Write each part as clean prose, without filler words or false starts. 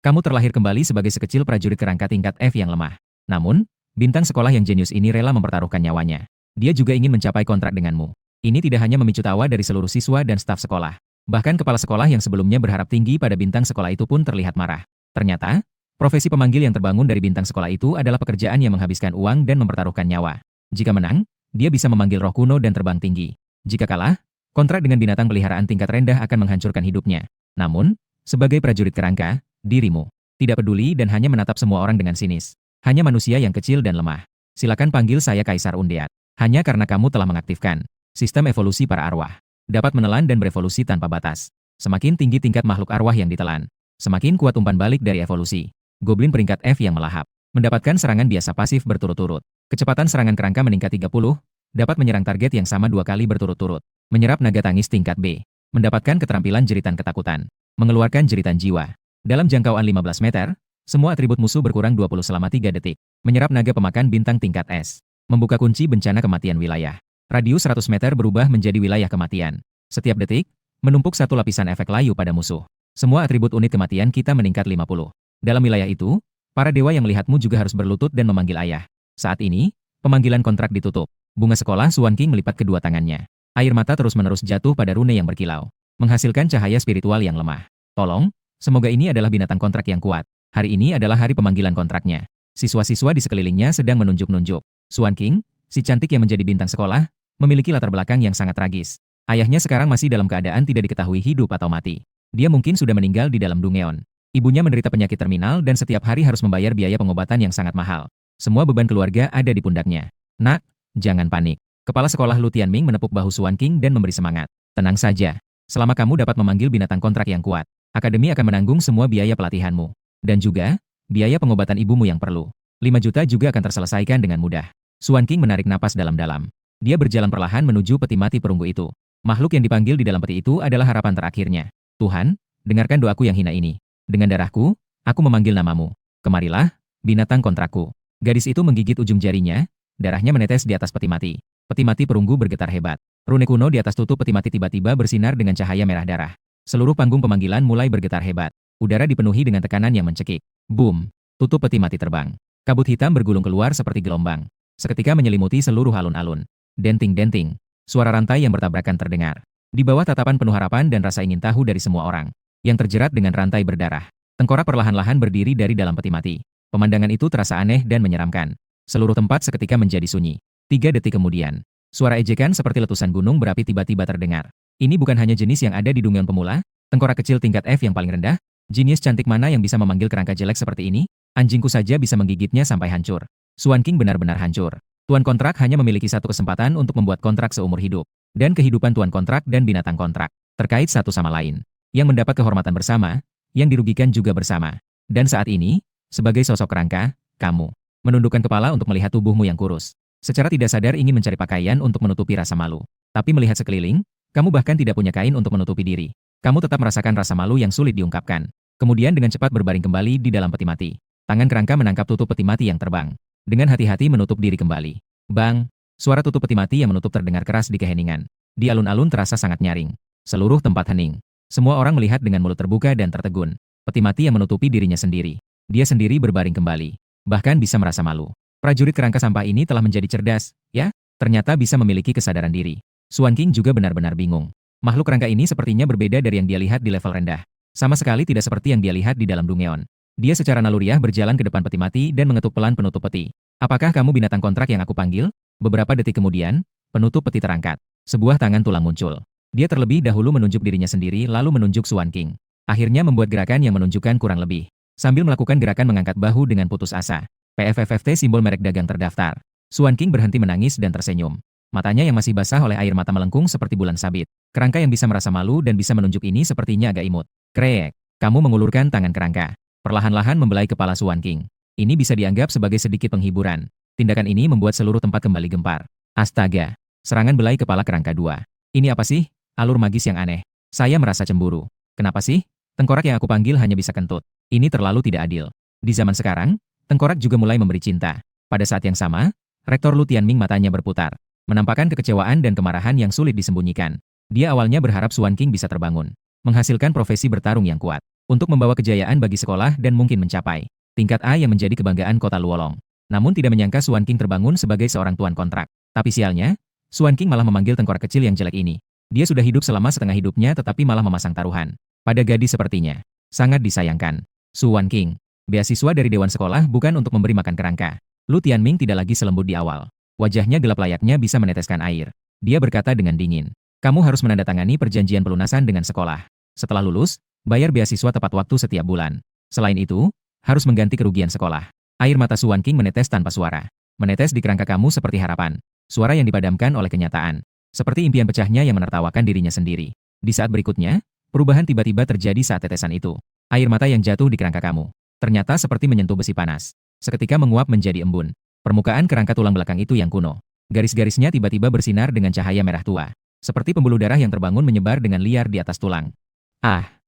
Kamu terlahir kembali sebagai sekecil prajurit kerangka tingkat F yang lemah. Namun, bintang sekolah yang jenius ini rela mempertaruhkan nyawanya. Dia juga ingin mencapai kontrak denganmu. Ini tidak hanya memicu tawa dari seluruh siswa dan staf sekolah. Bahkan kepala sekolah yang sebelumnya berharap tinggi pada bintang sekolah itu pun terlihat marah. Ternyata, profesi pemanggil yang terbangun dari bintang sekolah itu adalah pekerjaan yang menghabiskan uang dan mempertaruhkan nyawa. Jika menang, dia bisa memanggil roh kuno dan terbang tinggi. Jika kalah, kontrak dengan binatang peliharaan tingkat rendah akan menghancurkan hidupnya. Namun, sebagai prajurit kerangka, dirimu tidak peduli dan hanya menatap semua orang dengan sinis. Hanya manusia yang kecil dan lemah. Silakan panggil saya Kaisar Undead. Hanya karena kamu telah mengaktifkan sistem evolusi para arwah. Dapat menelan dan berevolusi tanpa batas. Semakin tinggi tingkat makhluk arwah yang ditelan, semakin kuat umpan balik dari evolusi. Goblin peringkat F yang melahap. Mendapatkan serangan biasa pasif berturut-turut. Kecepatan serangan kerangka meningkat 30, dapat menyerang target yang sama 2 kali berturut-turut. Menyerap naga tangis tingkat B. Mendapatkan keterampilan jeritan ketakutan. Mengeluarkan jeritan jiwa. Dalam jangkauan 15 meter, semua atribut musuh berkurang 20 selama 3 detik. Menyerap naga pemakan bintang tingkat S. Membuka kunci bencana kematian wilayah. Radius 100 meter berubah menjadi wilayah kematian. Setiap detik, menumpuk satu lapisan efek layu pada musuh. Semua atribut unit kematian kita meningkat 50. Dalam wilayah itu, para dewa yang melihatmu juga harus berlutut dan memanggil ayah. Saat ini, pemanggilan kontrak ditutup. Bunga sekolah Swan King melipat kedua tangannya. Air mata terus-menerus jatuh pada rune yang berkilau, menghasilkan cahaya spiritual yang lemah. Tolong, semoga ini adalah binatang kontrak yang kuat. Hari ini adalah hari pemanggilan kontraknya. Siswa-siswa di sekelilingnya sedang menunjuk-nunjuk. Swan King, si cantik yang menjadi bintang sekolah, memiliki latar belakang yang sangat tragis. Ayahnya sekarang masih dalam keadaan tidak diketahui hidup atau mati. Dia mungkin sudah meninggal di dalam Dungeon. Ibunya menderita penyakit terminal dan setiap hari harus membayar biaya pengobatan yang sangat mahal. Semua beban keluarga ada di pundaknya. Nak, jangan panik. Kepala sekolah Lu Tianming menepuk bahu Swan King dan memberi semangat. Tenang saja. Selama kamu dapat memanggil binatang kontrak yang kuat, Akademi akan menanggung semua biaya pelatihanmu. Dan juga, biaya pengobatan ibumu yang perlu. 5 juta juga akan terselesaikan dengan mudah. Swan King menarik napas dalam-dalam. Dia berjalan perlahan menuju peti mati perunggu itu. Makhluk yang dipanggil di dalam peti itu adalah harapan terakhirnya. Tuhan, dengarkan doaku yang hina ini. Dengan darahku, aku memanggil namamu. Kemarilah, binatang kontrakku. Gadis itu menggigit ujung jarinya, darahnya menetes di atas peti mati. Peti mati perunggu bergetar hebat. Rune kuno di atas tutup peti mati tiba-tiba bersinar dengan cahaya merah darah. Seluruh panggung pemanggilan mulai bergetar hebat. Udara dipenuhi dengan tekanan yang mencekik. Boom! Tutup peti mati terbang. Kabut hitam bergulung keluar seperti gelombang. Seketika menyelimuti seluruh alun-alun. Denting-denting. Suara rantai yang bertabrakan terdengar. Di bawah tatapan penuh harapan dan rasa ingin tahu dari semua orang. Yang terjerat dengan rantai berdarah. Tengkorak perlahan-lahan berdiri dari dalam peti mati. Pemandangan itu terasa aneh dan menyeramkan. Seluruh tempat seketika menjadi sunyi. 3 detik kemudian, suara ejekan seperti letusan gunung berapi tiba-tiba terdengar. Ini bukan hanya jenis yang ada di Dungeon pemula, tengkorak kecil tingkat F yang paling rendah. Jenius cantik mana yang bisa memanggil kerangka jelek seperti ini? Anjingku saja bisa menggigitnya sampai hancur. Swan King benar-benar hancur. Tuan kontrak hanya memiliki satu kesempatan untuk membuat kontrak seumur hidup. Dan kehidupan tuan kontrak dan binatang kontrak terkait satu sama lain. Yang mendapat kehormatan bersama, yang dirugikan juga bersama. Dan saat ini, sebagai sosok kerangka, kamu menundukkan kepala untuk melihat tubuhmu yang kurus. Secara tidak sadar ingin mencari pakaian untuk menutupi rasa malu. Tapi melihat sekeliling, kamu bahkan tidak punya kain untuk menutupi diri. Kamu tetap merasakan rasa malu yang sulit diungkapkan. Kemudian dengan cepat berbaring kembali di dalam peti mati. Tangan kerangka menangkap tutup peti mati yang terbang. Dengan hati-hati menutup diri kembali. Bang! Suara tutup peti mati yang menutup terdengar keras di keheningan. Di alun-alun terasa sangat nyaring. Seluruh tempat hening. Semua orang melihat dengan mulut terbuka dan tertegun. Peti mati yang menutupi dirinya sendiri. Dia sendiri berbaring kembali. Bahkan bisa merasa malu. Prajurit kerangka sampah ini telah menjadi cerdas, ya? Ternyata bisa memiliki kesadaran diri. Swan King juga benar-benar bingung. Makhluk kerangka ini sepertinya berbeda dari yang dia lihat di level rendah. Sama sekali tidak seperti yang dia lihat di dalam Dungeon. Dia secara naluriah berjalan ke depan peti mati dan mengetuk pelan penutup peti. Apakah kamu binatang kontrak yang aku panggil? Beberapa detik kemudian, penutup peti terangkat. Sebuah tangan tulang muncul. Dia terlebih dahulu menunjuk dirinya sendiri lalu menunjuk Swan King. Akhirnya membuat gerakan yang menunjukkan kurang lebih. Sambil melakukan gerakan mengangkat bahu dengan putus asa. PFFFT simbol merek dagang terdaftar. Swan King berhenti menangis dan tersenyum. Matanya yang masih basah oleh air mata melengkung seperti bulan sabit. Kerangka yang bisa merasa malu dan bisa menunjuk ini sepertinya agak imut. Krek, kamu mengulurkan tangan kerangka. Perlahan-lahan membelai kepala Swan King. Ini bisa dianggap sebagai sedikit penghiburan. Tindakan ini membuat seluruh tempat kembali gempar. Astaga, serangan belai kepala kerangka 2. Ini apa sih? Alur magis yang aneh. Saya merasa cemburu. Kenapa sih? Tengkorak yang aku panggil hanya bisa kentut. Ini terlalu tidak adil. Di zaman sekarang, tengkorak juga mulai memberi cinta. Pada saat yang sama, Rektor Lu Tianming matanya berputar. Menampakkan kekecewaan dan kemarahan yang sulit disembunyikan. Dia awalnya berharap Swan King bisa terbangun. Menghasilkan profesi bertarung yang kuat. untuk membawa kejayaan bagi sekolah dan mungkin mencapai tingkat A yang menjadi kebanggaan kota Luolong. Namun tidak menyangka Suan King terbangun sebagai seorang tuan kontrak. Tapi sialnya, Suan King malah memanggil tengkorak kecil yang jelek ini. Dia sudah hidup selama setengah hidupnya tetapi malah memasang taruhan pada gadis sepertinya. Sangat disayangkan. Suan King, beasiswa dari Dewan Sekolah bukan untuk memberi makan kerangka. Lu Tianming tidak lagi selembut di awal. Wajahnya gelap layaknya bisa meneteskan air. Dia berkata dengan dingin, kamu harus menandatangani perjanjian pelunasan dengan sekolah. Setelah lulus, bayar beasiswa tepat waktu setiap bulan. Selain itu, harus mengganti kerugian sekolah. Air mata Suan King menetes tanpa suara. Menetes di kerangka kamu seperti harapan. Suara yang dipadamkan oleh kenyataan. Seperti impian pecahnya yang menertawakan dirinya sendiri. Di saat berikutnya, perubahan tiba-tiba terjadi saat tetesan itu. Air mata yang jatuh di kerangka kamu. Ternyata seperti menyentuh besi panas. Seketika menguap menjadi embun. Permukaan kerangka tulang belakang itu yang kuno. Garis-garisnya tiba-tiba bersinar dengan cahaya merah tua. Seperti pembuluh darah yang terbangun menyebar dengan liar di atas tulang. Ah!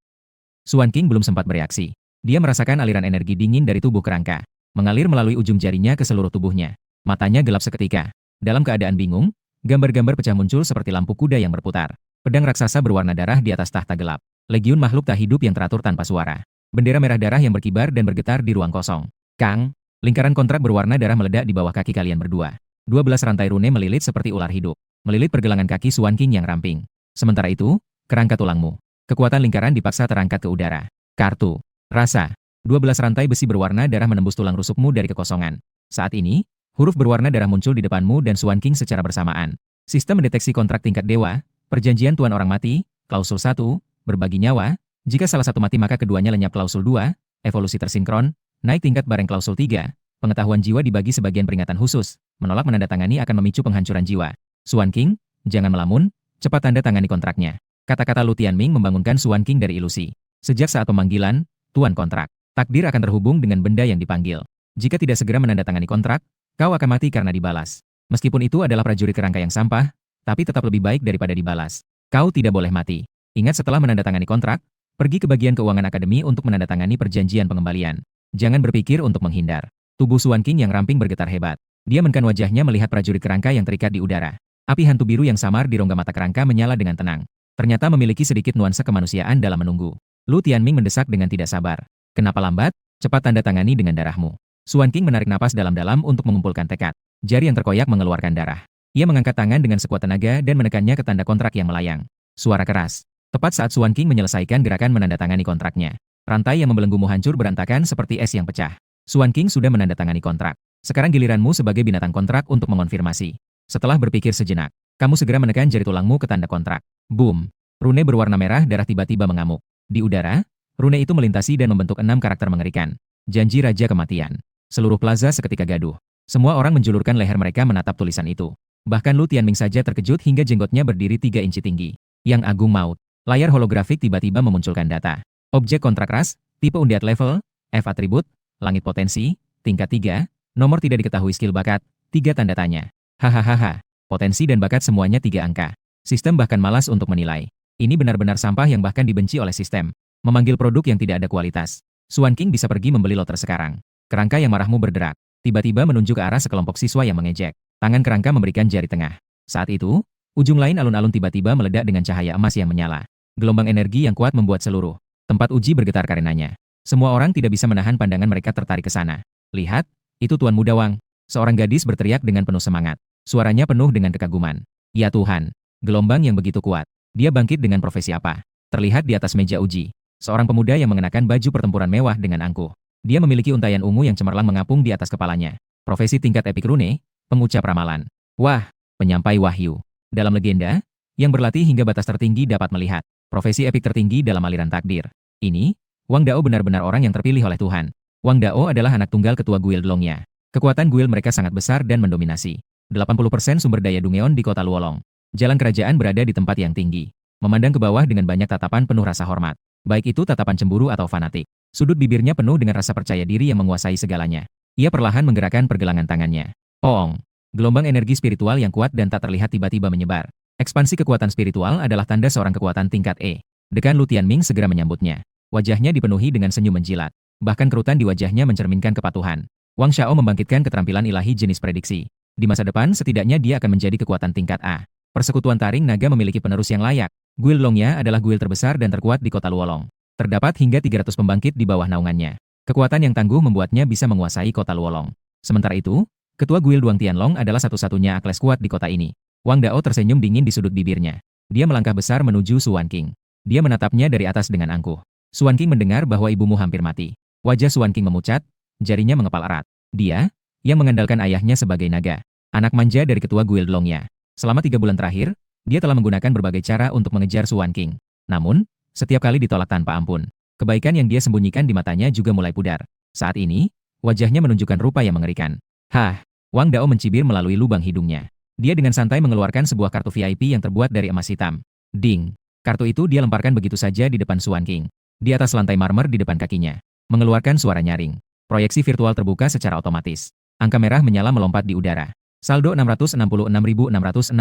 Suan King belum sempat bereaksi. Dia merasakan aliran energi dingin dari tubuh kerangka. Mengalir melalui ujung jarinya ke seluruh tubuhnya. Matanya gelap seketika. Dalam keadaan bingung, gambar-gambar pecah muncul seperti lampu kuda yang berputar. Pedang raksasa berwarna darah di atas tahta gelap. Legiun makhluk tak hidup yang teratur tanpa suara. Bendera merah darah yang berkibar dan bergetar di ruang kosong. Kang, lingkaran kontrak berwarna darah meledak di bawah kaki kalian berdua. 12 rantai rune melilit seperti ular hidup. Melilit pergelangan kaki Suan King yang ramping. Sementara itu, kerangka tulangmu. Kekuatan lingkaran dipaksa terangkat ke udara. Kartu. Rasa. 12 rantai besi berwarna darah menembus tulang rusukmu dari kekosongan. Saat ini, huruf berwarna darah muncul di depanmu dan Suan King secara bersamaan. Sistem mendeteksi kontrak tingkat dewa, perjanjian tuan orang mati, klausul 1, berbagi nyawa, jika salah satu mati maka keduanya lenyap klausul 2, evolusi tersinkron, naik tingkat bareng klausul 3, pengetahuan jiwa dibagi sebagian peringatan khusus, menolak menandatangani akan memicu penghancuran jiwa. Suan King, jangan melamun, cepat tanda tangani kontraknya. Kata-kata Lu Tianming membangunkan Suan King dari ilusi. Sejak saat pemanggilan, tuan kontrak, takdir akan terhubung dengan benda yang dipanggil. Jika tidak segera menandatangani kontrak, kau akan mati karena dibalas. Meskipun itu adalah prajurit kerangka yang sampah, tapi tetap lebih baik daripada dibalas. Kau tidak boleh mati. Ingat setelah menandatangani kontrak, pergi ke bagian keuangan akademi untuk menandatangani perjanjian pengembalian. Jangan berpikir untuk menghindar. Tubuh Suan King yang ramping bergetar hebat. Dia menekan wajahnya melihat prajurit kerangka yang terikat di udara. Api hantu biru yang samar di rongga mata kerangka menyala dengan tenang. Ternyata memiliki sedikit nuansa kemanusiaan dalam menunggu. Lu Tianming mendesak dengan tidak sabar. Kenapa lambat? Cepat tanda tangani dengan darahmu. Suan King menarik napas dalam-dalam untuk mengumpulkan tekad. Jari yang terkoyak mengeluarkan darah. Ia mengangkat tangan dengan sekuat tenaga dan menekannya ke tanda kontrak yang melayang. Suara keras. Tepat saat Suan King menyelesaikan gerakan menandatangani kontraknya. Rantai yang membelenggumu hancur berantakan seperti es yang pecah. Suan King sudah menandatangani kontrak. Sekarang giliranmu sebagai binatang kontrak untuk mengonfirmasi. Setelah berpikir sejenak, kamu segera menekan jari tulangmu ke tanda kontrak. Boom! Rune berwarna merah darah tiba-tiba mengamuk. Di udara, rune itu melintasi dan membentuk 6 karakter mengerikan. Janji Raja Kematian. Seluruh plaza seketika gaduh. Semua orang menjulurkan leher mereka menatap tulisan itu. Bahkan Lu Tianming saja terkejut hingga jenggotnya berdiri 3 inci tinggi. Yang Agung Maut. Layar holografik tiba-tiba memunculkan data. Objek kontrak ras, tipe undead level, F atribut, langit potensi, tingkat 3, nomor tidak diketahui skill bakat, 3 tanda tanya. Hahaha, potensi dan bakat semuanya 3 angka. Sistem bahkan malas untuk menilai. Ini benar-benar sampah yang bahkan dibenci oleh sistem. Memanggil produk yang tidak ada kualitas. Suan King bisa pergi membeli loter sekarang. Kerangka yang marahmu berderak. Tiba-tiba menunjuk ke arah sekelompok siswa yang mengejek. Tangan kerangka memberikan jari tengah. Saat itu, ujung lain alun-alun tiba-tiba meledak dengan cahaya emas yang menyala. Gelombang energi yang kuat membuat seluruh tempat uji bergetar karenanya. Semua orang tidak bisa menahan pandangan mereka tertarik ke sana. Lihat, itu Tuan Muda Wang. Seorang gadis berteriak dengan penuh semangat. Suaranya penuh dengan kekaguman. Ya Tuhan, gelombang yang begitu kuat. Dia bangkit dengan profesi apa? Terlihat di atas meja uji. Seorang pemuda yang mengenakan baju pertempuran mewah dengan angkuh. Dia memiliki untayan ungu yang cemerlang mengapung di atas kepalanya. Profesi tingkat epik rune, pengucap ramalan. Wah, penyampai wahyu. Dalam legenda, yang berlatih hingga batas tertinggi dapat melihat. Profesi epik tertinggi dalam aliran takdir. Ini, Wang Dao benar-benar orang yang terpilih oleh Tuhan. Wang Dao adalah anak tunggal ketua guild Longya. Kekuatan guild mereka sangat besar dan mendominasi. 80% sumber daya Dungeon di kota Luolong. Jalan kerajaan berada di tempat yang tinggi. Memandang ke bawah dengan banyak tatapan penuh rasa hormat. Baik itu tatapan cemburu atau fanatik. Sudut bibirnya penuh dengan rasa percaya diri yang menguasai segalanya. Ia perlahan menggerakkan pergelangan tangannya. Oong. Gelombang energi spiritual yang kuat dan tak terlihat tiba-tiba menyebar. Ekspansi kekuatan spiritual adalah tanda seorang kekuatan tingkat E. Dekan Lu Tianming segera menyambutnya. Wajahnya dipenuhi dengan senyum menjilat. Bahkan kerutan di wajahnya mencerminkan kepatuhan. Wang Xiao membangkitkan keterampilan ilahi jenis prediksi. Di masa depan setidaknya dia akan menjadi kekuatan tingkat A. Persekutuan Taring Naga memiliki penerus yang layak. Guild Longya adalah guild terbesar dan terkuat di kota Luolong. Terdapat hingga 300 pembangkit di bawah naungannya. Kekuatan yang tangguh membuatnya bisa menguasai kota Luolong. Sementara itu, Ketua Guild Wang Tianlong adalah satu-satunya akles kuat di kota ini. Wang Dao tersenyum dingin di sudut bibirnya. Dia melangkah besar menuju Suan King. Dia menatapnya dari atas dengan angkuh. Suan King mendengar bahwa ibumu hampir mati. Wajah Suan King memucat, jarinya mengepal erat. Dia, yang mengandalkan ayahnya sebagai naga, anak manja dari ketua Guild Longnya. Selama 3 bulan terakhir, dia telah menggunakan berbagai cara untuk mengejar Suan King. Namun, setiap kali ditolak tanpa ampun. Kebaikan yang dia sembunyikan di matanya juga mulai pudar. Saat ini, wajahnya menunjukkan rupa yang mengerikan. Hah, Wang Dao mencibir melalui lubang hidungnya. Dia dengan santai mengeluarkan sebuah kartu VIP yang terbuat dari emas hitam. Ding! Kartu itu dia lemparkan begitu saja di depan Suan King. Di atas lantai marmer di depan kakinya. Mengeluarkan suara nyaring. Proyeksi virtual terbuka secara otomatis. Angka merah menyala melompat di udara. Saldo 666.666.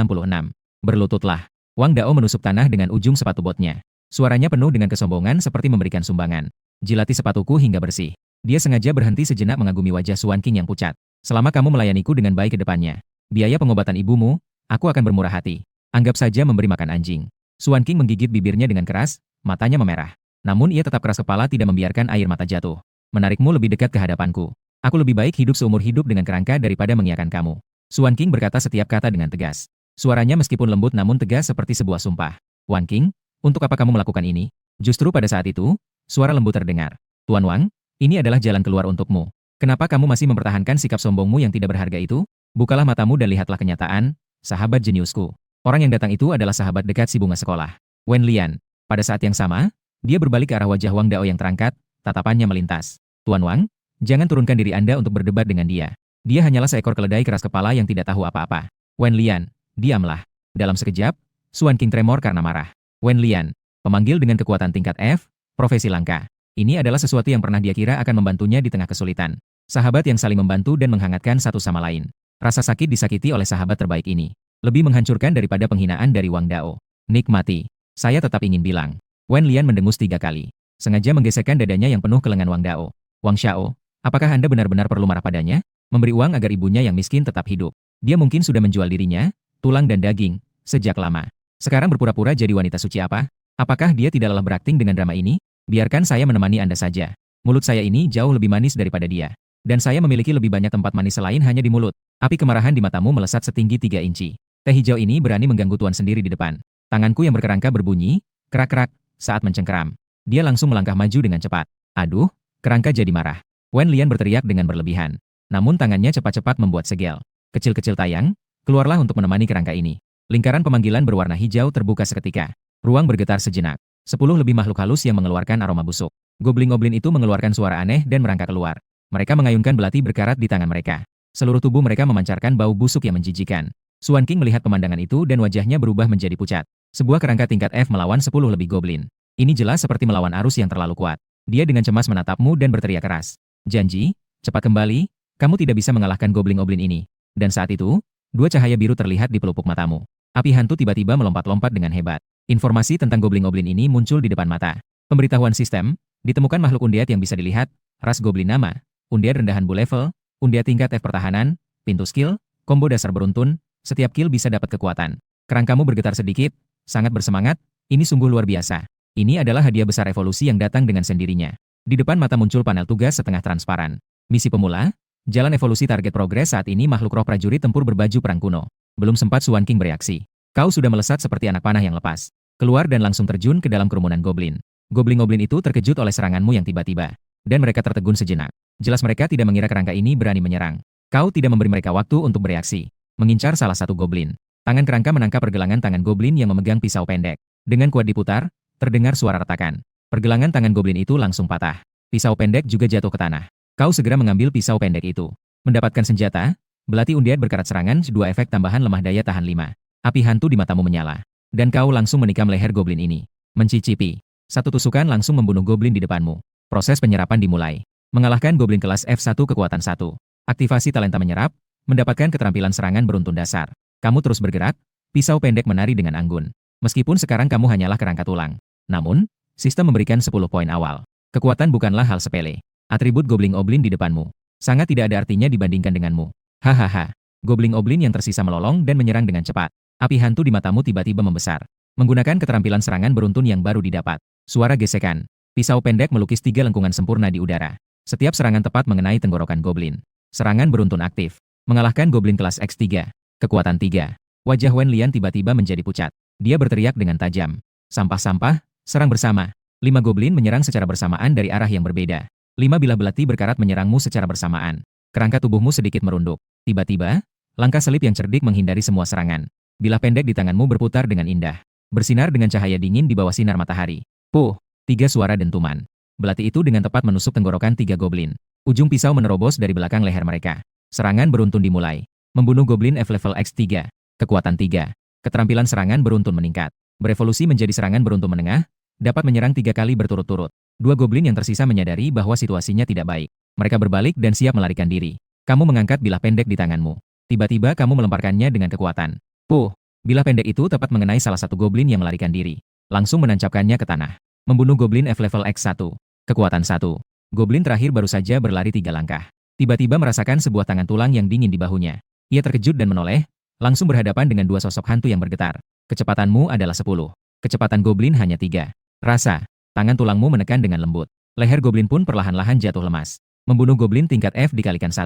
Berlututlah. Wang Dao menusuk tanah dengan ujung sepatu botnya. Suaranya penuh dengan kesombongan seperti memberikan sumbangan. Jilati sepatuku hingga bersih. Dia sengaja berhenti sejenak mengagumi wajah Suan King yang pucat. Selama kamu melayaniku dengan baik ke depannya, biaya pengobatan ibumu, aku akan bermurah hati. Anggap saja memberi makan anjing. Suan King menggigit bibirnya dengan keras, matanya memerah. Namun ia tetap keras kepala tidak membiarkan air mata jatuh. Menarikmu lebih dekat ke hadapanku. Aku lebih baik hidup seumur hidup dengan kerangka daripada mengiyakan kamu. Suan King berkata setiap kata dengan tegas. Suaranya meskipun lembut namun tegas seperti sebuah sumpah. Wan King, untuk apa kamu melakukan ini? Justru pada saat itu, suara lembut terdengar. Tuan Wang, ini adalah jalan keluar untukmu. Kenapa kamu masih mempertahankan sikap sombongmu yang tidak berharga itu? Bukalah matamu dan lihatlah kenyataan, sahabat jeniusku. Orang yang datang itu adalah sahabat dekat si bunga sekolah, Wen Lian. Pada saat yang sama, dia berbalik ke arah wajah Wang Dao yang terangkat, tatapannya melintas. Tuan Wang, jangan turunkan diri Anda untuk berdebat dengan dia. Dia hanyalah seekor keledai keras kepala yang tidak tahu apa-apa. Wen Lian, diamlah. Dalam sekejap, Suan King tremor karena marah. Wen Lian, pemanggil dengan kekuatan tingkat F, profesi langka. Ini adalah sesuatu yang pernah dia kira akan membantunya di tengah kesulitan. Sahabat yang saling membantu dan menghangatkan satu sama lain. Rasa sakit disakiti oleh sahabat terbaik ini. Lebih menghancurkan daripada penghinaan dari Wang Dao. Nikmati. Saya tetap ingin bilang. Wen Lian mendengus 3 kali. Sengaja menggesekkan dadanya yang penuh ke lengan Wang Dao. Wang Xiao, apakah Anda benar-benar perlu marah padanya? Memberi uang agar ibunya yang miskin tetap hidup. Dia mungkin sudah menjual dirinya, tulang dan daging, sejak lama. Sekarang berpura-pura jadi wanita suci apa? Apakah dia tidak lelah berakting dengan drama ini? Biarkan saya menemani Anda saja. Mulut saya ini jauh lebih manis daripada dia. Dan saya memiliki lebih banyak tempat manis selain hanya di mulut. Api kemarahan di matamu melesat setinggi 3 inci. Teh hijau ini berani mengganggu tuan sendiri di depan. Tanganku yang berkerangka berbunyi, kerak-kerak, saat mencengkeram. Dia langsung melangkah maju dengan cepat. Aduh, kerangka jadi marah. Wen Lian berteriak dengan berlebihan. Namun tangannya cepat-cepat membuat segel. Kecil-kecil tayang, keluarlah untuk menemani kerangka ini. Lingkaran pemanggilan berwarna hijau terbuka seketika. Ruang bergetar sejenak. 10 lebih makhluk halus yang mengeluarkan aroma busuk. Goblin-goblin itu mengeluarkan suara aneh dan merangkak keluar. Mereka mengayunkan belati berkarat di tangan mereka. Seluruh tubuh mereka memancarkan bau busuk yang menjijikan. Suan King melihat pemandangan itu dan wajahnya berubah menjadi pucat. Sebuah kerangka tingkat F melawan 10 lebih goblin. Ini jelas seperti melawan arus yang terlalu kuat. Dia dengan cemas menatapmu dan berteriak keras. Janji, cepat kembali, kamu tidak bisa mengalahkan goblin-goblin ini. Dan saat itu, 2 cahaya biru terlihat di pelupuk matamu. Api hantu tiba-tiba melompat-lompat dengan hebat. Informasi tentang goblin-goblin ini muncul di depan mata. Pemberitahuan sistem, ditemukan makhluk undead yang bisa dilihat, ras goblin nama, undead rendahan bull level, undead tingkat F pertahanan, pintu skill, combo dasar beruntun, setiap kill bisa dapat kekuatan. Kerangkamu bergetar sedikit, sangat bersemangat, ini sungguh luar biasa. Ini adalah hadiah besar evolusi yang datang dengan sendirinya. Di depan mata muncul panel tugas setengah transparan. Misi pemula, jalan evolusi target progres saat ini makhluk roh prajurit tempur berbaju perang kuno. Belum sempat Suan King bereaksi. Kau sudah melesat seperti anak panah yang lepas. Keluar dan langsung terjun ke dalam kerumunan goblin. Goblin-goblin itu terkejut oleh seranganmu yang tiba-tiba. Dan mereka tertegun sejenak. Jelas mereka tidak mengira kerangka ini berani menyerang. Kau tidak memberi mereka waktu untuk bereaksi. Mengincar salah satu goblin. Tangan kerangka menangkap pergelangan tangan goblin yang memegang pisau pendek. Dengan kuat diputar, terdengar suara retakan. Pergelangan tangan goblin itu langsung patah. Pisau pendek juga jatuh ke tanah. Kau segera mengambil pisau pendek itu. Mendapatkan senjata, belati undead berkarat serangan 2 efek tambahan lemah daya tahan 5. Api hantu di matamu menyala. Dan kau langsung menikam leher goblin ini. Mencicipi. Satu tusukan langsung membunuh goblin di depanmu. Proses penyerapan dimulai. Mengalahkan goblin kelas F1 kekuatan 1. Aktivasi talenta menyerap, mendapatkan keterampilan serangan beruntun dasar. Kamu terus bergerak, pisau pendek menari dengan anggun. Meskipun sekarang kamu hanyalah kerangka tulang. Namun, sistem memberikan 10 poin awal. Kekuatan bukanlah hal sepele. Atribut goblin-goblin di depanmu. Sangat tidak ada artinya dibandingkan denganmu. Hahaha. Goblin-goblin yang tersisa melolong dan menyerang dengan cepat. Api hantu di matamu tiba-tiba membesar. Menggunakan keterampilan serangan beruntun yang baru didapat. Suara gesekan. Pisau pendek melukis 3 lengkungan sempurna di udara. Setiap serangan tepat mengenai tenggorokan goblin. Serangan beruntun aktif. Mengalahkan goblin kelas X3. Kekuatan 3. Wajah Wen Lian tiba-tiba menjadi pucat. Dia berteriak dengan tajam. Sampah-sampah, serang bersama. 5 goblin menyerang secara bersamaan dari arah yang berbeda. 5 bilah belati berkarat menyerangmu secara bersamaan. Kerangka tubuhmu sedikit merunduk. Tiba-tiba, langkah selip yang cerdik menghindari semua serangan. Bilah pendek di tanganmu berputar dengan indah. Bersinar dengan cahaya dingin di bawah sinar matahari. Puh! 3 suara dentuman. Belati itu dengan tepat menusuk tenggorokan 3 goblin. Ujung pisau menerobos dari belakang leher mereka. Serangan beruntun dimulai. Membunuh goblin F level X3. Kekuatan 3. Keterampilan serangan beruntun meningkat. Berevolusi menjadi serangan beruntun menengah, dapat menyerang 3 kali berturut-turut. 2 goblin yang tersisa menyadari bahwa situasinya tidak baik. Mereka berbalik dan siap melarikan diri. Kamu mengangkat bilah pendek di tanganmu. Tiba-tiba kamu melemparkannya dengan kekuatan. Puh! Bilah pendek itu tepat mengenai salah satu goblin yang melarikan diri. Langsung menancapkannya ke tanah. Membunuh goblin F level X1. Kekuatan 1. Goblin terakhir baru saja berlari 3 langkah. Tiba-tiba merasakan sebuah tangan tulang yang dingin di bahunya. Ia terkejut dan menoleh, langsung berhadapan dengan 2 sosok hantu yang bergetar. Kecepatanmu adalah 10. Kecepatan goblin hanya 3. Rasa. Tangan tulangmu menekan dengan lembut. Leher goblin pun perlahan-lahan jatuh lemas. Membunuh goblin tingkat F dikalikan 1.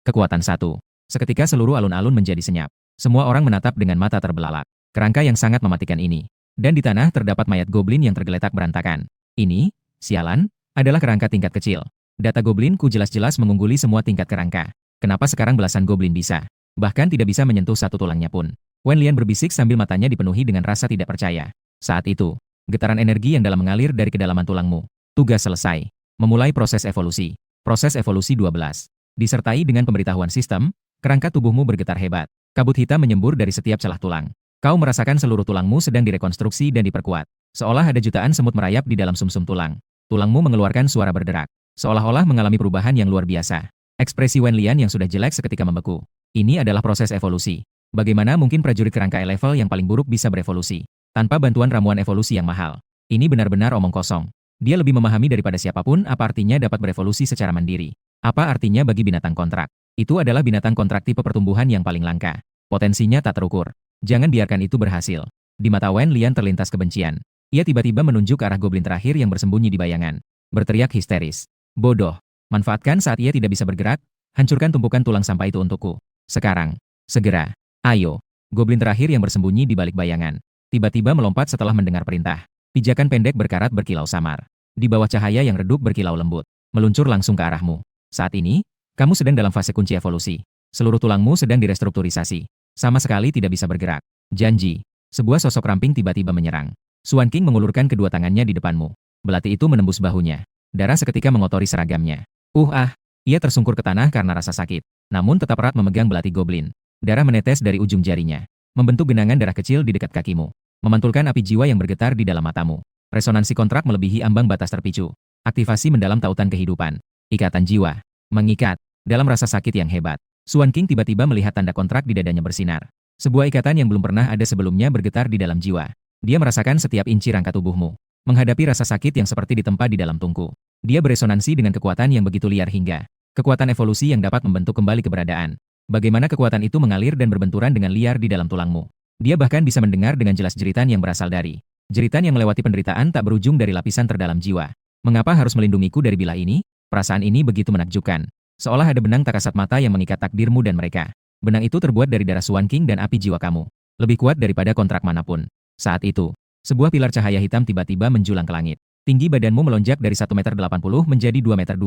Kekuatan 1. Seketika seluruh alun-alun menjadi senyap. Semua orang menatap dengan mata terbelalak. Kerangka yang sangat mematikan ini. Dan di tanah terdapat mayat goblin yang tergeletak berantakan. Ini, sialan, adalah kerangka tingkat kecil. Data goblinku jelas-jelas mengungguli semua tingkat kerangka. Kenapa sekarang belasan goblin bisa? Bahkan tidak bisa menyentuh satu tulangnya pun. Wen Lian berbisik sambil matanya dipenuhi dengan rasa tidak percaya. Saat itu, getaran energi yang dalam mengalir dari kedalaman tulangmu. Tugas selesai. Memulai proses evolusi. Proses evolusi 12. Disertai dengan pemberitahuan sistem, kerangka tubuhmu bergetar hebat. Kabut hitam menyembur dari setiap celah tulang. Kau merasakan seluruh tulangmu sedang direkonstruksi dan diperkuat. Seolah ada jutaan semut merayap di dalam sumsum tulang. Tulangmu mengeluarkan suara berderak. Seolah-olah mengalami perubahan yang luar biasa. Ekspresi Wen Lian yang sudah jelek seketika membeku. Ini adalah proses evolusi. Bagaimana mungkin prajurit kerangka E-level yang paling buruk bisa berevolusi? Tanpa bantuan ramuan evolusi yang mahal. Ini benar-benar omong kosong. Dia lebih memahami daripada siapapun apa artinya dapat berevolusi secara mandiri. Apa artinya bagi binatang kontrak? Itu adalah binatang kontrak tipe pertumbuhan yang paling langka. Potensinya tak terukur. Jangan biarkan itu berhasil. Di mata Wen Lian terlintas kebencian. Ia tiba-tiba menunjuk ke arah goblin terakhir yang bersembunyi di bayangan. Berteriak histeris. Bodoh. Manfaatkan saat ia tidak bisa bergerak, hancurkan tumpukan tulang sampah itu untukku. Sekarang. Segera. Ayo. Goblin terakhir yang bersembunyi di balik bayangan. Tiba-tiba melompat setelah mendengar perintah. Pijakan pendek berkarat berkilau samar. Di bawah cahaya yang redup berkilau lembut. Meluncur langsung ke arahmu. Saat ini, kamu sedang dalam fase kunci evolusi. Seluruh tulangmu sedang direstrukturisasi. Sama sekali tidak bisa bergerak. Janji. Sebuah sosok ramping tiba-tiba menyerang. Xuan Qing mengulurkan kedua tangannya di depanmu. Belati itu menembus bahunya. Darah seketika mengotori seragamnya. Ia tersungkur ke tanah karena rasa sakit. Namun tetap erat memegang belati goblin. Darah menetes dari ujung jarinya. Membentuk genangan darah kecil di dekat kakimu. Memantulkan api jiwa yang bergetar di dalam matamu. Resonansi kontrak melebihi ambang batas terpicu. Aktivasi mendalam tautan kehidupan. Ikatan jiwa. Mengikat. Dalam rasa sakit yang hebat. Xuan Qing tiba-tiba melihat tanda kontrak di dadanya bersinar. Sebuah ikatan yang belum pernah ada sebelumnya bergetar di dalam jiwa. Dia merasakan setiap inci rangka tubuhmu. Menghadapi rasa sakit yang seperti ditempa di dalam tungku. Dia beresonansi dengan kekuatan yang begitu liar hingga. Kekuatan evolusi yang dapat membentuk kembali keberadaan. Bagaimana kekuatan itu mengalir dan berbenturan dengan liar di dalam tulangmu. Dia bahkan bisa mendengar dengan jelas jeritan yang berasal dari. Jeritan yang melewati penderitaan tak berujung dari lapisan terdalam jiwa. Mengapa harus melindungiku dari bilah ini? Perasaan ini begitu menakjubkan. Seolah ada benang tak kasat mata yang mengikat takdirmu dan mereka. Benang itu terbuat dari darah Xuan Qing dan api jiwa kamu. Lebih kuat daripada kontrak manapun. Saat itu, sebuah pilar cahaya hitam tiba-tiba menjulang ke langit. Tinggi badanmu melonjak dari 1,80 meter menjadi 2,2 meter.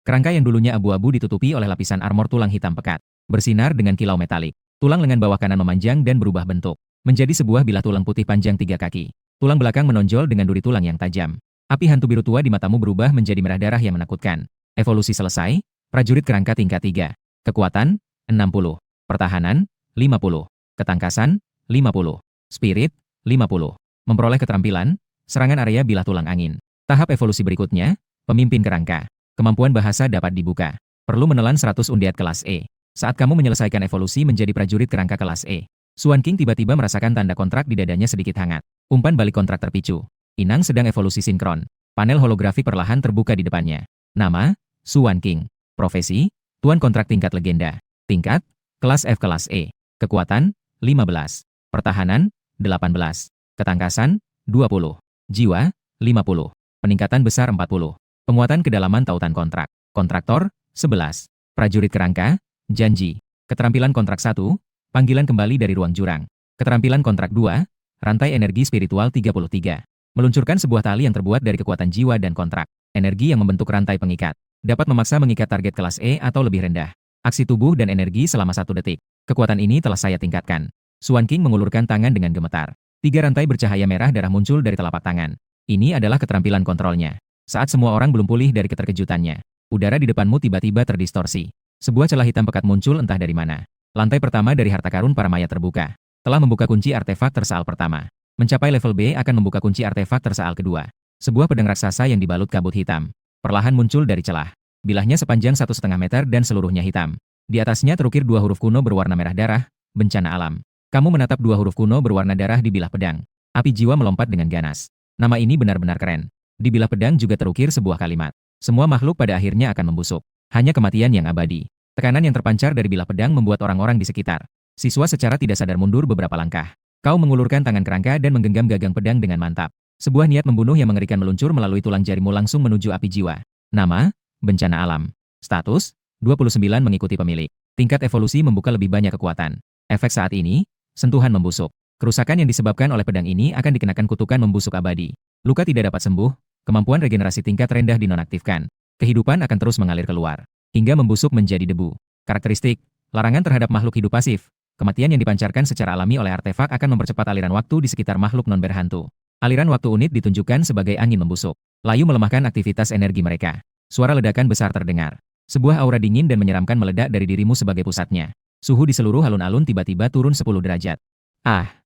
Kerangka yang dulunya abu-abu ditutupi oleh lapisan armor tulang hitam pekat. Bersinar dengan kilau metalik. Tulang lengan bawah kanan memanjang dan berubah bentuk. Menjadi sebuah bilah tulang putih panjang 3 kaki. Tulang belakang menonjol dengan duri tulang yang tajam. Api hantu biru tua di matamu berubah menjadi merah darah yang menakutkan. Evolusi selesai. Prajurit kerangka tingkat 3. Kekuatan, 60. Pertahanan, 50. Ketangkasan, 50. Spirit, 50. Memperoleh keterampilan, serangan area bilah tulang angin. Tahap evolusi berikutnya, pemimpin kerangka. Kemampuan bahasa dapat dibuka. Perlu menelan 100 undiat kelas E. Saat kamu menyelesaikan evolusi menjadi prajurit kerangka kelas E. Xuan Qing tiba-tiba merasakan tanda kontrak di dadanya sedikit hangat. Umpan balik kontrak terpicu. Inang sedang evolusi sinkron. Panel holografik perlahan terbuka di depannya. Nama, Xuan Qing. Profesi, Tuan kontrak tingkat legenda. Tingkat, kelas F kelas E. Kekuatan, 15. Pertahanan, 18. Ketangkasan, 20. Jiwa, 50. Peningkatan besar 40. Penguatan kedalaman tautan kontrak. Kontraktor, 11. Prajurit kerangka, janji. Keterampilan kontrak 1, panggilan kembali dari ruang jurang. Keterampilan kontrak 2, rantai energi spiritual 33. Meluncurkan sebuah tali yang terbuat dari kekuatan jiwa dan kontrak. Energi yang membentuk rantai pengikat. Dapat memaksa mengikat target kelas E atau lebih rendah. Aksi tubuh dan energi selama 1 detik. Kekuatan ini telah saya tingkatkan. Swan King mengulurkan tangan dengan gemetar. 3 rantai bercahaya merah darah muncul dari telapak tangan. Ini adalah keterampilan kontrolnya. Saat semua orang belum pulih dari keterkejutannya, udara di depanmu tiba-tiba terdistorsi. Sebuah celah hitam pekat muncul entah dari mana. Lantai pertama dari harta karun para mayat terbuka. Telah membuka kunci artefak tersaal pertama. Mencapai level B akan membuka kunci artefak tersaal kedua. Sebuah pedang raksasa yang dibalut kabut hitam. Perlahan muncul dari celah. Bilahnya sepanjang 1,5 meter dan seluruhnya hitam. Di atasnya terukir 2 huruf kuno berwarna merah darah, bencana alam. Kamu menatap 2 huruf kuno berwarna darah di bilah pedang. Api jiwa melompat dengan ganas. Nama ini benar-benar keren. Di bilah pedang juga terukir sebuah kalimat. Semua makhluk pada akhirnya akan membusuk. Hanya kematian yang abadi. Tekanan yang terpancar dari bilah pedang membuat orang-orang di sekitar siswa secara tidak sadar mundur beberapa langkah. Kau mengulurkan tangan kerangka dan menggenggam gagang pedang dengan mantap. Sebuah niat membunuh yang mengerikan meluncur melalui tulang jarimu langsung menuju api jiwa. Nama, bencana alam. Status, 29 mengikuti pemilik. Tingkat evolusi membuka lebih banyak kekuatan. Efek saat ini, sentuhan membusuk. Kerusakan yang disebabkan oleh pedang ini akan dikenakan kutukan membusuk abadi. Luka tidak dapat sembuh, kemampuan regenerasi tingkat rendah dinonaktifkan. Kehidupan akan terus mengalir keluar, hingga membusuk menjadi debu. Karakteristik, larangan terhadap makhluk hidup pasif. Kematian yang dipancarkan secara alami oleh artefak akan mempercepat aliran waktu di sekitar makhluk non-berhantu. Aliran waktu unit ditunjukkan sebagai angin membusuk. Layu melemahkan aktivitas energi mereka. Suara ledakan besar terdengar. Sebuah aura dingin dan menyeramkan meledak dari dirimu sebagai pusatnya. Suhu di seluruh alun-alun tiba-tiba turun 10 derajat. Ah!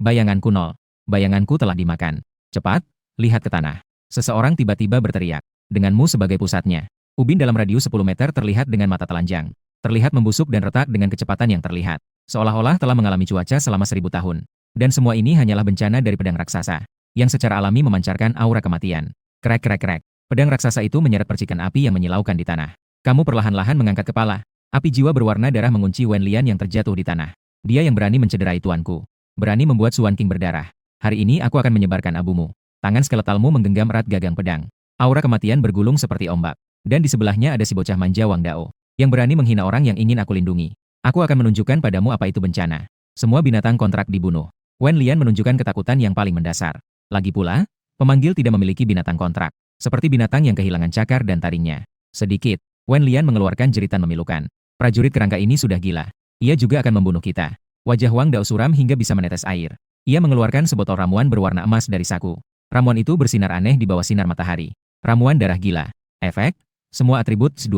Bayanganku nol. Bayanganku telah dimakan. Cepat, lihat ke tanah. Seseorang tiba-tiba berteriak. Denganmu sebagai pusatnya. Ubin dalam radius 10 meter terlihat dengan mata telanjang. Terlihat membusuk dan retak dengan kecepatan yang terlihat. Seolah-olah telah mengalami cuaca selama 1000 tahun. Dan semua ini hanyalah bencana dari pedang raksasa, yang secara alami memancarkan aura kematian. Krek krek krek. Pedang raksasa itu menyeret percikan api yang menyilaukan di tanah. Kamu perlahan-lahan mengangkat kepala. Api jiwa berwarna darah mengunci Wen Lian yang terjatuh di tanah. Dia yang berani mencederai tuanku. Berani membuat Swan King berdarah. Hari ini aku akan menyebarkan abumu. Tangan skeletalmu menggenggam erat gagang pedang. Aura kematian bergulung seperti ombak. Dan di sebelahnya ada si bocah manja Wang Dao, yang berani menghina orang yang ingin aku lindungi. Aku akan menunjukkan padamu apa itu bencana. Semua binatang kontrak dibunuh. Wen Lian menunjukkan ketakutan yang paling mendasar. Lagi pula, pemanggil tidak memiliki binatang kontrak. Seperti binatang yang kehilangan cakar dan taringnya. Sedikit, Wen Lian mengeluarkan jeritan memilukan. Prajurit kerangka ini sudah gila. Ia juga akan membunuh kita. Wajah Wang Dao suram hingga bisa menetes air. Ia mengeluarkan sebotol ramuan berwarna emas dari saku. Ramuan itu bersinar aneh di bawah sinar matahari. Ramuan darah gila. Efek, semua atribut 20.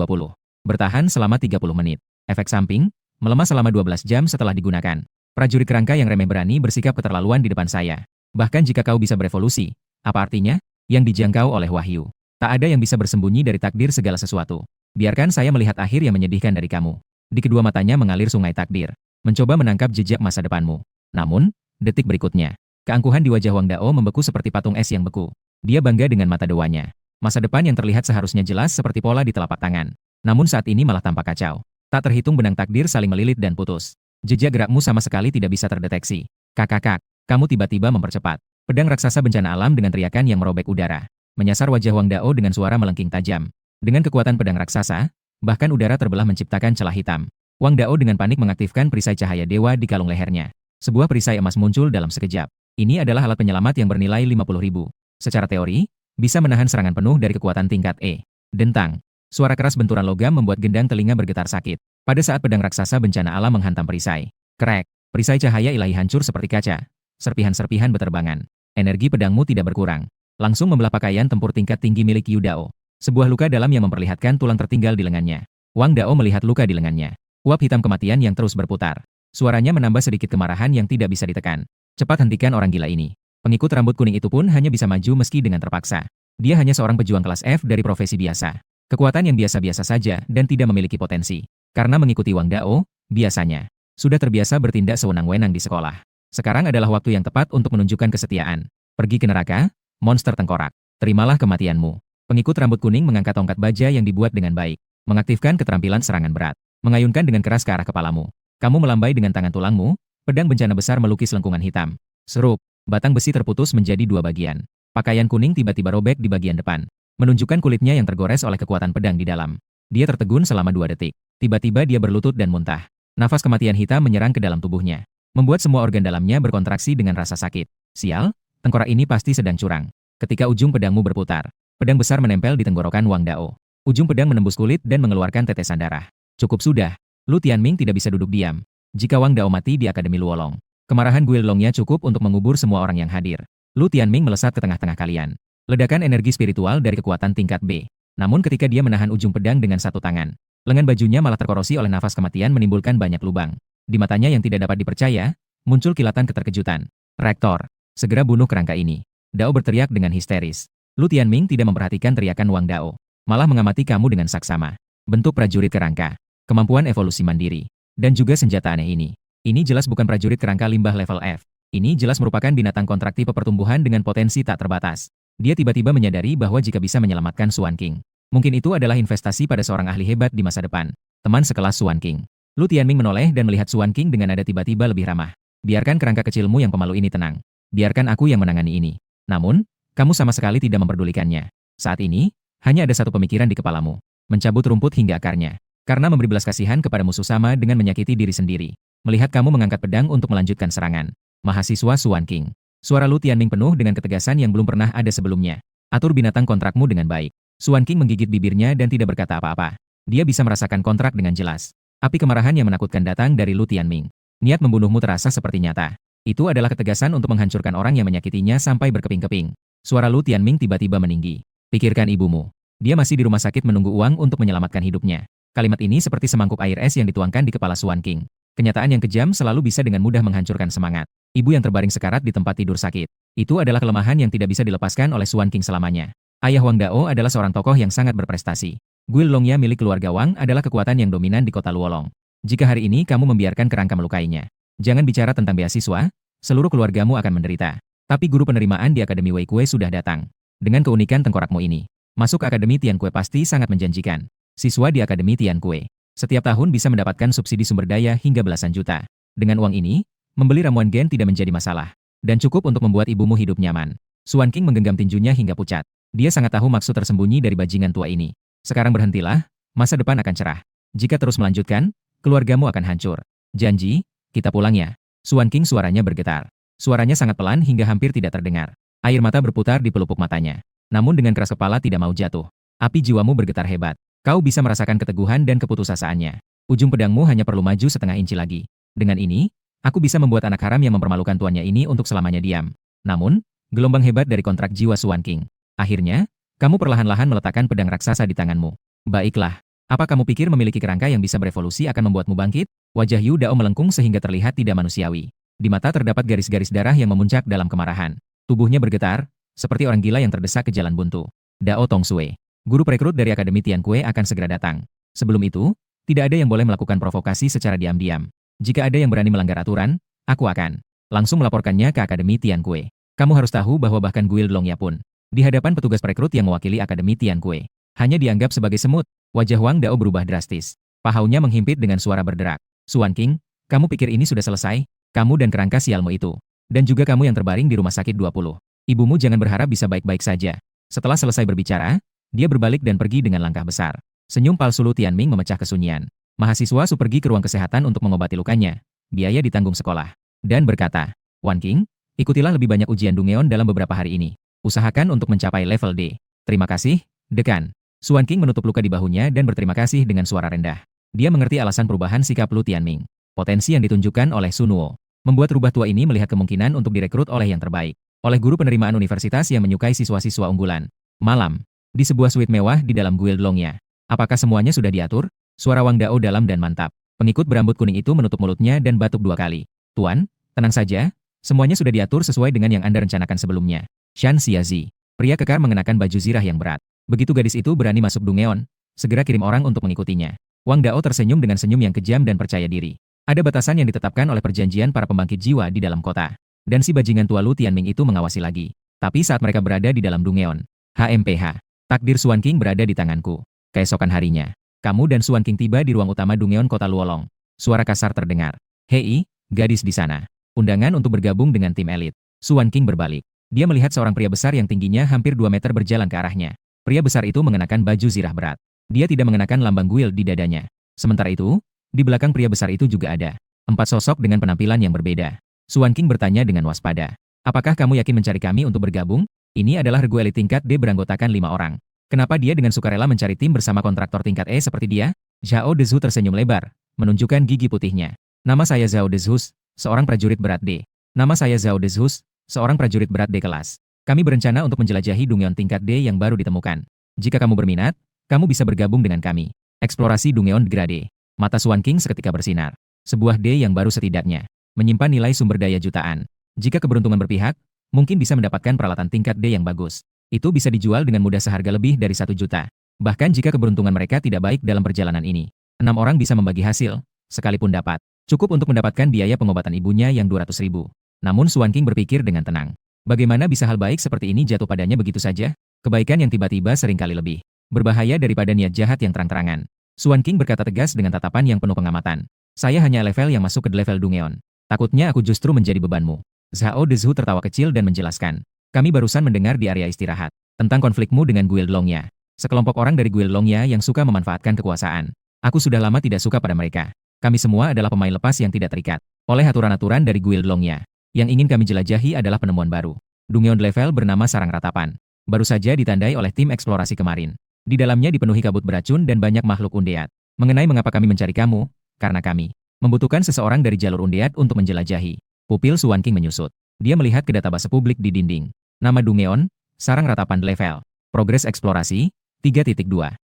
Bertahan selama 30 menit. Efek samping, melemah selama 12 jam setelah digunakan. Prajurit kerangka yang remeh berani bersikap keterlaluan di depan saya. Bahkan jika kau bisa berevolusi, apa artinya? Yang dijangkau oleh wahyu. Tak ada yang bisa bersembunyi dari takdir segala sesuatu. Biarkan saya melihat akhir yang menyedihkan dari kamu. Di kedua matanya mengalir sungai takdir. Mencoba menangkap jejak masa depanmu. Namun, detik berikutnya, keangkuhan di wajah Wang Dao membeku seperti patung es yang beku. Dia bangga dengan mata dewanya. Masa depan yang terlihat seharusnya jelas seperti pola di telapak tangan. Namun saat ini malah tampak kacau. Tak terhitung benang takdir saling melilit dan putus. Jejak gerakmu sama sekali tidak bisa terdeteksi. Kakak, kamu tiba-tiba mempercepat. Pedang raksasa bencana alam dengan teriakan yang merobek udara. Menyasar wajah Wang Dao dengan suara melengking tajam. Dengan kekuatan pedang raksasa, bahkan udara terbelah menciptakan celah hitam. Wang Dao dengan panik mengaktifkan perisai cahaya dewa di kalung lehernya. Sebuah perisai emas muncul dalam sekejap. Ini adalah alat penyelamat yang bernilai 50.000. Secara teori, bisa menahan serangan penuh dari kekuatan tingkat E. Dentang. Suara keras benturan logam membuat gendang telinga bergetar sakit. Pada saat pedang raksasa bencana alam menghantam perisai. Krek. Perisai cahaya ilahi hancur seperti kaca. Serpihan-serpihan beterbangan. Energi pedangmu tidak berkurang. Langsung membelah pakaian tempur tingkat tinggi milik Yu Dao. Sebuah luka dalam yang memperlihatkan tulang tertinggal di lengannya. Wang Dao melihat luka di lengannya. Uap hitam kematian yang terus berputar. Suaranya menambah sedikit kemarahan yang tidak bisa ditekan. Cepat hentikan orang gila ini. Pengikut rambut kuning itu pun hanya bisa maju meski dengan terpaksa. Dia hanya seorang pejuang kelas F dari profesi biasa. Kekuatan yang biasa-biasa saja dan tidak memiliki potensi. Karena mengikuti Wang Dao, biasanya sudah terbiasa bertindak sewenang-wenang di sekolah. Sekarang adalah waktu yang tepat untuk menunjukkan kesetiaan. Pergi ke neraka, monster tengkorak. Terimalah kematianmu. Pengikut rambut kuning mengangkat tongkat baja yang dibuat dengan baik. Mengaktifkan keterampilan serangan berat. Mengayunkan dengan keras ke arah kepalamu. Kamu melambai dengan tangan tulangmu, pedang bencana besar melukis lengkungan hitam. Serup, batang besi terputus menjadi 2 bagian. Pakaian kuning tiba-tiba robek di bagian depan, menunjukkan kulitnya yang tergores oleh kekuatan pedang di dalam. Dia tertegun selama 2 detik. Tiba-tiba dia berlutut dan muntah. Nafas kematian hitam menyerang ke dalam tubuhnya, membuat semua organ dalamnya berkontraksi dengan rasa sakit. Sial, tengkorak ini pasti sedang curang. Ketika ujung pedangmu berputar, pedang besar menempel di tenggorokan Wang Dao. Ujung pedang menembus kulit dan mengeluarkan tetesan darah. Cukup sudah. Lu Tianming tidak bisa duduk diam. Jika Wang Dao mati di Akademi Luolong, kemarahan Guilongnya cukup untuk mengubur semua orang yang hadir. Lu Tianming melesat ke tengah-tengah kalian. Ledakan energi spiritual dari kekuatan tingkat B. Namun ketika dia menahan ujung pedang dengan satu tangan, lengan bajunya malah terkorosi oleh nafas kematian menimbulkan banyak lubang. Di matanya yang tidak dapat dipercaya, muncul kilatan keterkejutan. Rektor, segera bunuh kerangka ini. Dao berteriak dengan histeris. Lu Tianming tidak memperhatikan teriakan Wang Dao, malah mengamati kamu dengan saksama. Bentuk prajurit kerangka, kemampuan evolusi mandiri, dan juga senjata aneh ini. Ini jelas bukan prajurit kerangka limbah level F. Ini jelas merupakan binatang kontrak tipe pertumbuhan dengan potensi tak terbatas. Dia tiba-tiba menyadari bahwa jika bisa menyelamatkan Suan King, mungkin itu adalah investasi pada seorang ahli hebat di masa depan. Teman sekelas Suan King. Lu Tianming menoleh dan melihat Suan King dengan nada tiba-tiba lebih ramah. Biarkan kerangka kecilmu yang pemalu ini tenang. Biarkan aku yang menangani ini. Namun, kamu sama sekali tidak memperdulikannya. Saat ini, hanya ada satu pemikiran di kepalamu. Mencabut rumput hingga akarnya. Karena memberi belas kasihan kepada musuh sama dengan menyakiti diri sendiri. Melihat kamu mengangkat pedang untuk melanjutkan serangan. Mahasiswa Suan King. Suara Lu Tianming penuh dengan ketegasan yang belum pernah ada sebelumnya. Atur binatang kontrakmu dengan baik. Suan King menggigit bibirnya dan tidak berkata apa-apa. Dia bisa merasakan kontrak dengan jelas. Api kemarahan yang menakutkan datang dari Lu Tianming. Niat membunuhmu terasa seperti nyata. Itu adalah ketegasan untuk menghancurkan orang yang menyakitinya sampai berkeping-keping. Suara Lu Tianming tiba-tiba meninggi. Pikirkan ibumu. Dia masih di rumah sakit menunggu uang untuk menyelamatkan hidupnya. Kalimat ini seperti semangkuk air es yang dituangkan di kepala Suan King. Kenyataan yang kejam selalu bisa dengan mudah menghancurkan semangat. Ibu yang terbaring sekarat di tempat tidur sakit. Itu adalah kelemahan yang tidak bisa dilepaskan oleh Suan King selamanya. Ayah Wang Dao adalah seorang tokoh yang sangat berprestasi. Guilongnya milik keluarga Wang adalah kekuatan yang dominan di kota Luolong. Jika hari ini kamu membiarkan kerangka melukainya, jangan bicara tentang beasiswa, seluruh keluargamu akan menderita. Tapi guru penerimaan di Akademi Wei Kue sudah datang. Dengan keunikan tengkorakmu ini, masuk ke Akademi Tian Kue pasti sangat menjanjikan. Siswa di Akademi Tian Kue setiap tahun bisa mendapatkan subsidi sumber daya hingga belasan juta. Dengan uang ini, membeli ramuan gen tidak menjadi masalah. Dan cukup untuk membuat ibumu hidup nyaman. Suan King menggenggam tinjunya hingga pucat. Dia sangat tahu maksud tersembunyi dari bajingan tua ini. Sekarang berhentilah, masa depan akan cerah. Jika terus melanjutkan, keluargamu akan hancur. Janji, kita pulang ya. Suan King suaranya bergetar. Suaranya sangat pelan hingga hampir tidak terdengar. Air mata berputar di pelupuk matanya. Namun dengan keras kepala tidak mau jatuh. Api jiwamu bergetar hebat. Kau bisa merasakan keteguhan dan keputusasaannya. Ujung pedangmu hanya perlu maju setengah inci lagi. Dengan ini, aku bisa membuat anak haram yang mempermalukan tuannya ini untuk selamanya diam. Namun, gelombang hebat dari kontrak jiwa Suan King. Akhirnya, kamu perlahan-lahan meletakkan pedang raksasa di tanganmu. Baiklah, apa kamu pikir memiliki kerangka yang bisa berevolusi akan membuatmu bangkit? Wajah Yu Dao melengkung sehingga terlihat tidak manusiawi. Di mata terdapat garis-garis darah yang memuncak dalam kemarahan. Tubuhnya bergetar, seperti orang gila yang terdesak ke jalan buntu. Dao Tongsue. Guru perekrut dari Akademi Tian Kue akan segera datang. Sebelum itu, tidak ada yang boleh melakukan provokasi secara diam-diam. Jika ada yang berani melanggar aturan, aku akan langsung melaporkannya ke Akademi Tian Kue. Kamu harus tahu bahwa bahkan Guilongnya pun, di hadapan petugas perekrut yang mewakili Akademi Tian Kue, hanya dianggap sebagai semut. Wajah Wang Dao berubah drastis. Pahaunya menghimpit dengan suara berderak. Suan King, kamu pikir ini sudah selesai? Kamu dan kerangka sialmu itu. Dan juga kamu yang terbaring di rumah sakit 20. Ibumu jangan berharap bisa baik-baik saja. Setelah selesai berbicara, dia berbalik dan pergi dengan langkah besar. Senyum palsu Lu Tianming memecah kesunyian. Mahasiswa Su pergi ke ruang kesehatan untuk mengobati lukanya. Biaya ditanggung sekolah. Dan berkata, Wan King, ikutilah lebih banyak ujian Dungeon dalam beberapa hari ini. Usahakan untuk mencapai level D. Terima kasih, Dekan. Suan King menutup luka di bahunya dan berterima kasih dengan suara rendah. Dia mengerti alasan perubahan sikap Lu Tianming. Potensi yang ditunjukkan oleh Sun Wo membuat rubah tua ini melihat kemungkinan untuk direkrut oleh yang terbaik. Oleh guru penerimaan universitas yang menyukai siswa-siswa unggulan. Malam. Di sebuah suite mewah di dalam Guilongnya. Apakah semuanya sudah diatur? Suara Wang Dao dalam dan mantap. Pengikut berambut kuning itu menutup mulutnya dan batuk 2 kali. Tuan, tenang saja. Semuanya sudah diatur sesuai dengan yang Anda rencanakan sebelumnya. Shan Xiazi. Pria kekar mengenakan baju zirah yang berat. Begitu gadis itu berani masuk Dungeon, segera kirim orang untuk mengikutinya. Wang Dao tersenyum dengan senyum yang kejam dan percaya diri. Ada batasan yang ditetapkan oleh perjanjian para pembangkit jiwa di dalam kota. Dan si bajingan tua Lu Tianming itu mengawasi lagi. Tapi saat mereka berada di dalam Dungeon, HMPH. Takdir Suan King berada di tanganku. Keesokan harinya, kamu dan Suan King tiba di ruang utama Dungeon kota Luolong. Suara kasar terdengar. Hei, gadis di sana. Undangan untuk bergabung dengan tim elit. Suan King berbalik. Dia melihat seorang pria besar yang tingginya hampir 2 meter berjalan ke arahnya. Pria besar itu mengenakan baju zirah berat. Dia tidak mengenakan lambang guild di dadanya. Sementara itu, di belakang pria besar itu juga ada 4 sosok dengan penampilan yang berbeda. Suan King bertanya dengan waspada. Apakah kamu yakin mencari kami untuk bergabung? Ini adalah regu elit tingkat D beranggotakan 5 orang. Kenapa dia dengan sukarela mencari tim bersama kontraktor tingkat E seperti dia? Zhao Dezhu tersenyum lebar, menunjukkan gigi putihnya. Nama saya Zhao Dezhu, seorang prajurit berat D. Nama saya Zhao Dezhu, seorang prajurit berat D kelas. Kami berencana untuk menjelajahi Dungeon tingkat D yang baru ditemukan. Jika kamu berminat, kamu bisa bergabung dengan kami. Eksplorasi Dungeon Grade. Mata Suan King seketika bersinar. Sebuah D yang baru setidaknya menyimpan nilai sumber daya jutaan. Jika keberuntungan berpihak, mungkin bisa mendapatkan peralatan tingkat D yang bagus. Itu bisa dijual dengan mudah seharga lebih dari 1 juta. Bahkan jika keberuntungan mereka tidak baik dalam perjalanan ini, 6 orang bisa membagi hasil, sekalipun dapat. Cukup untuk mendapatkan biaya pengobatan ibunya yang 200.000. Namun Suan King berpikir dengan tenang. Bagaimana bisa hal baik seperti ini jatuh padanya begitu saja? Kebaikan yang tiba-tiba seringkali lebih berbahaya daripada niat jahat yang terang-terangan. Suan King berkata tegas dengan tatapan yang penuh pengamatan. Saya hanya level yang masuk ke level Dungeon. Takutnya aku justru menjadi bebanmu. Zhao Dezhu tertawa kecil dan menjelaskan. Kami barusan mendengar di area istirahat tentang konflikmu dengan Guild Longya. Sekelompok orang dari Guild Longya yang suka memanfaatkan kekuasaan. Aku sudah lama tidak suka pada mereka. Kami semua adalah pemain lepas yang tidak terikat oleh aturan-aturan dari Guild Longya. Yang ingin kami jelajahi adalah penemuan baru. Dungeon level bernama Sarang Ratapan. Baru saja ditandai oleh tim eksplorasi kemarin. Di dalamnya dipenuhi kabut beracun dan banyak makhluk undead. Mengenai mengapa kami mencari kamu, karena kami membutuhkan seseorang dari jalur undead untuk menjelajahi. Pupil Suan King menyusut. Dia melihat ke database publik di dinding. Nama Dungeon, Sarang Ratapan level. Progres eksplorasi, 3.2.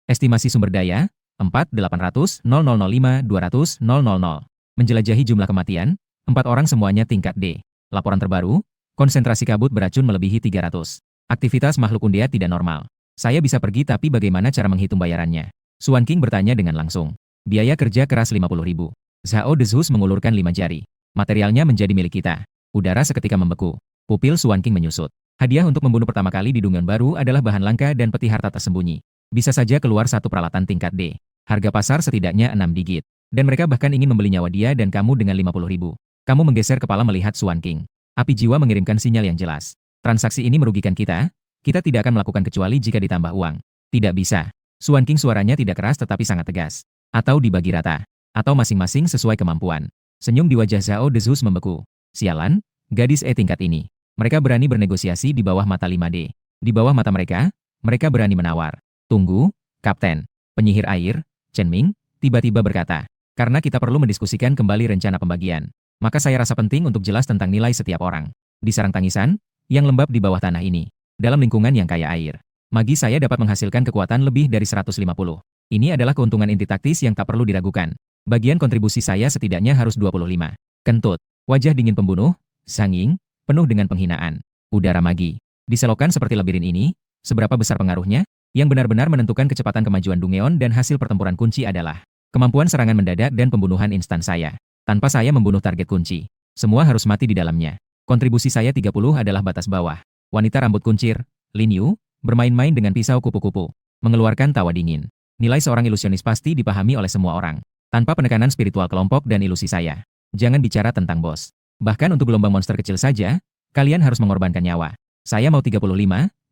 Estimasi sumber daya, 4.800.0005.200.000. Menjelajahi jumlah kematian, 4 orang semuanya tingkat D. Laporan terbaru, konsentrasi kabut beracun melebihi 300. Aktivitas makhluk undead tidak normal. Saya bisa pergi tapi bagaimana cara menghitung bayarannya? Suan King bertanya dengan langsung. Biaya kerja keras 50.000. Zhao Dezhu mengulurkan 5 jari. Materialnya menjadi milik kita. Udara seketika membeku. Pupil Suan King menyusut. Hadiah untuk membunuh pertama kali di Dungeon baru adalah bahan langka dan peti harta tersembunyi. Bisa saja keluar 1 peralatan tingkat D. Harga pasar setidaknya 6 digit. Dan mereka bahkan ingin membeli nyawa dia dan kamu dengan 50.000. Kamu menggeser kepala melihat Suan King. Api jiwa mengirimkan sinyal yang jelas. Transaksi ini merugikan kita. Kita tidak akan melakukan kecuali jika ditambah uang. Tidak bisa. Suan King suaranya tidak keras tetapi sangat tegas. Atau dibagi rata. Atau masing-masing sesuai kemampuan. Senyum di wajah Zhao Dezhu membeku. Sialan, gadis E tingkat ini. Mereka berani bernegosiasi di bawah mata 5D. Di bawah mata mereka berani menawar. Tunggu, Kapten. Penyihir air, Chen Ming, tiba-tiba berkata. Karena kita perlu mendiskusikan kembali rencana pembagian. Maka saya rasa penting untuk jelas tentang nilai setiap orang. Di sarang tangisan, yang lembab di bawah tanah ini. Dalam lingkungan yang kaya air. Magi saya dapat menghasilkan kekuatan lebih dari 150. Ini adalah keuntungan inti taktis yang tak perlu diragukan. Bagian kontribusi saya setidaknya harus 25. Kentut. Wajah dingin pembunuh, Zhang Ying, penuh dengan penghinaan. Udara magi. Diselokan seperti labirin ini, seberapa besar pengaruhnya? Yang benar-benar menentukan kecepatan kemajuan Dungeon dan hasil pertempuran kunci adalah kemampuan serangan mendadak dan pembunuhan instan saya. Tanpa saya membunuh target kunci, semua harus mati di dalamnya. Kontribusi saya 30 adalah batas bawah. Wanita rambut kuncir, Lin Yu, bermain-main dengan pisau kupu-kupu, mengeluarkan tawa dingin. Nilai seorang ilusionis pasti dipahami oleh semua orang. Tanpa penekanan spiritual kelompok dan ilusi saya. Jangan bicara tentang bos. Bahkan untuk gelombang monster kecil saja, kalian harus mengorbankan nyawa. Saya mau 35,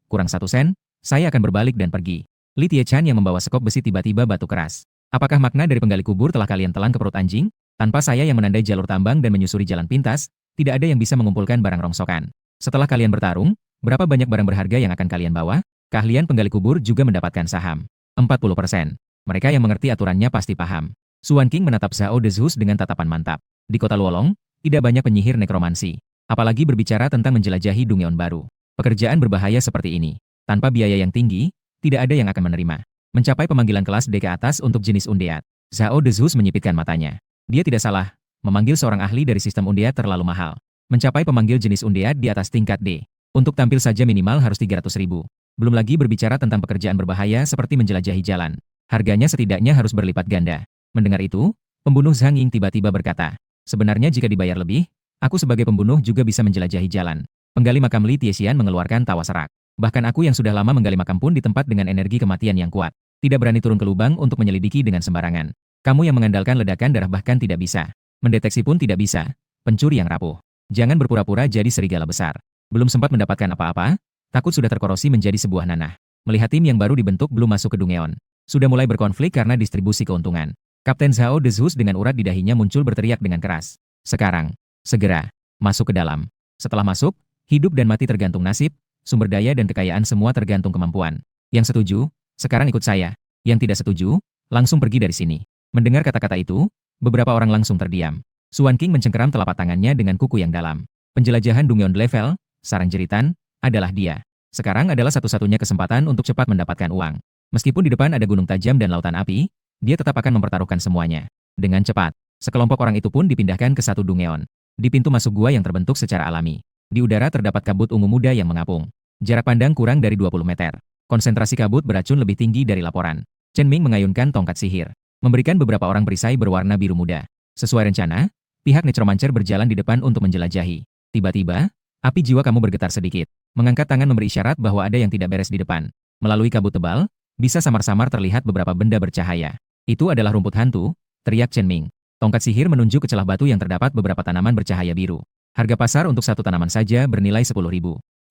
kurang 1 sen, saya akan berbalik dan pergi. Li Tiechan yang membawa sekop besi tiba-tiba batu keras. Apakah makna dari penggali kubur telah kalian telan ke perut anjing? Tanpa saya yang menandai jalur tambang dan menyusuri jalan pintas, tidak ada yang bisa mengumpulkan barang rongsokan. Setelah kalian bertarung, berapa banyak barang berharga yang akan kalian bawa? Keahlian penggali kubur juga mendapatkan saham. 40%. Mereka yang mengerti aturannya pasti paham. Suan King menatap Zhao Dezhu dengan tatapan mantap. Di kota Luolong, tidak banyak penyihir nekromansi. Apalagi berbicara tentang menjelajahi Dungeon baru. Pekerjaan berbahaya seperti ini. Tanpa biaya yang tinggi, tidak ada yang akan menerima. Mencapai pemanggilan kelas D ke atas untuk jenis undead. Zhao Dezhu menyipitkan matanya. Dia tidak salah. Memanggil seorang ahli dari sistem undead terlalu mahal. Mencapai pemanggil jenis undead di atas tingkat D. Untuk tampil saja minimal harus 300.000. Belum lagi berbicara tentang pekerjaan berbahaya seperti menjelajahi jalan. Harganya setidaknya harus berlipat ganda. Mendengar itu, pembunuh Zhang Ying tiba-tiba berkata, sebenarnya jika dibayar lebih, aku sebagai pembunuh juga bisa menjelajahi jalan. Penggali makam Li Tiexian mengeluarkan tawa serak. Bahkan aku yang sudah lama menggali makam pun di tempat dengan energi kematian yang kuat. Tidak berani turun ke lubang untuk menyelidiki dengan sembarangan. Kamu yang mengandalkan ledakan darah bahkan tidak bisa. Mendeteksi pun tidak bisa. Pencuri yang rapuh. Jangan berpura-pura jadi serigala besar. Belum sempat mendapatkan apa-apa, takut sudah terkorosi menjadi sebuah nanah. Melihat tim yang baru dibentuk belum masuk ke Dungeon, sudah mulai berkonflik karena distribusi keuntungan. Kapten Zhao Dezus dengan urat di dahinya muncul berteriak dengan keras. Sekarang, segera, masuk ke dalam. Setelah masuk, hidup dan mati tergantung nasib, sumber daya dan kekayaan semua tergantung kemampuan. Yang setuju, sekarang ikut saya. Yang tidak setuju, langsung pergi dari sini. Mendengar kata-kata itu, beberapa orang langsung terdiam. Suan King mencengkeram telapak tangannya dengan kuku yang dalam. Penjelajahan Dungeon level, sarang jeritan, adalah dia. Sekarang adalah satu-satunya kesempatan untuk cepat mendapatkan uang. Meskipun di depan ada gunung tajam dan lautan api, dia tetap akan mempertaruhkan semuanya. Dengan cepat, sekelompok orang itu pun dipindahkan ke satu Dungeon. Di pintu masuk gua yang terbentuk secara alami. Di udara terdapat kabut ungu muda yang mengapung. Jarak pandang kurang dari 20 meter. Konsentrasi kabut beracun lebih tinggi dari laporan. Chen Ming mengayunkan tongkat sihir, memberikan beberapa orang perisai berwarna biru muda. Sesuai rencana, pihak Necromancer berjalan di depan untuk menjelajahi. Tiba-tiba, api jiwa kamu bergetar sedikit. Mengangkat tangan memberi isyarat bahwa ada yang tidak beres di depan. Melalui kabut tebal, bisa samar-samar terlihat beberapa benda bercahaya. Itu adalah rumput hantu, teriak Chen Ming. Tongkat sihir menunjuk ke celah batu yang terdapat beberapa tanaman bercahaya biru. Harga pasar untuk satu tanaman saja bernilai 10.000.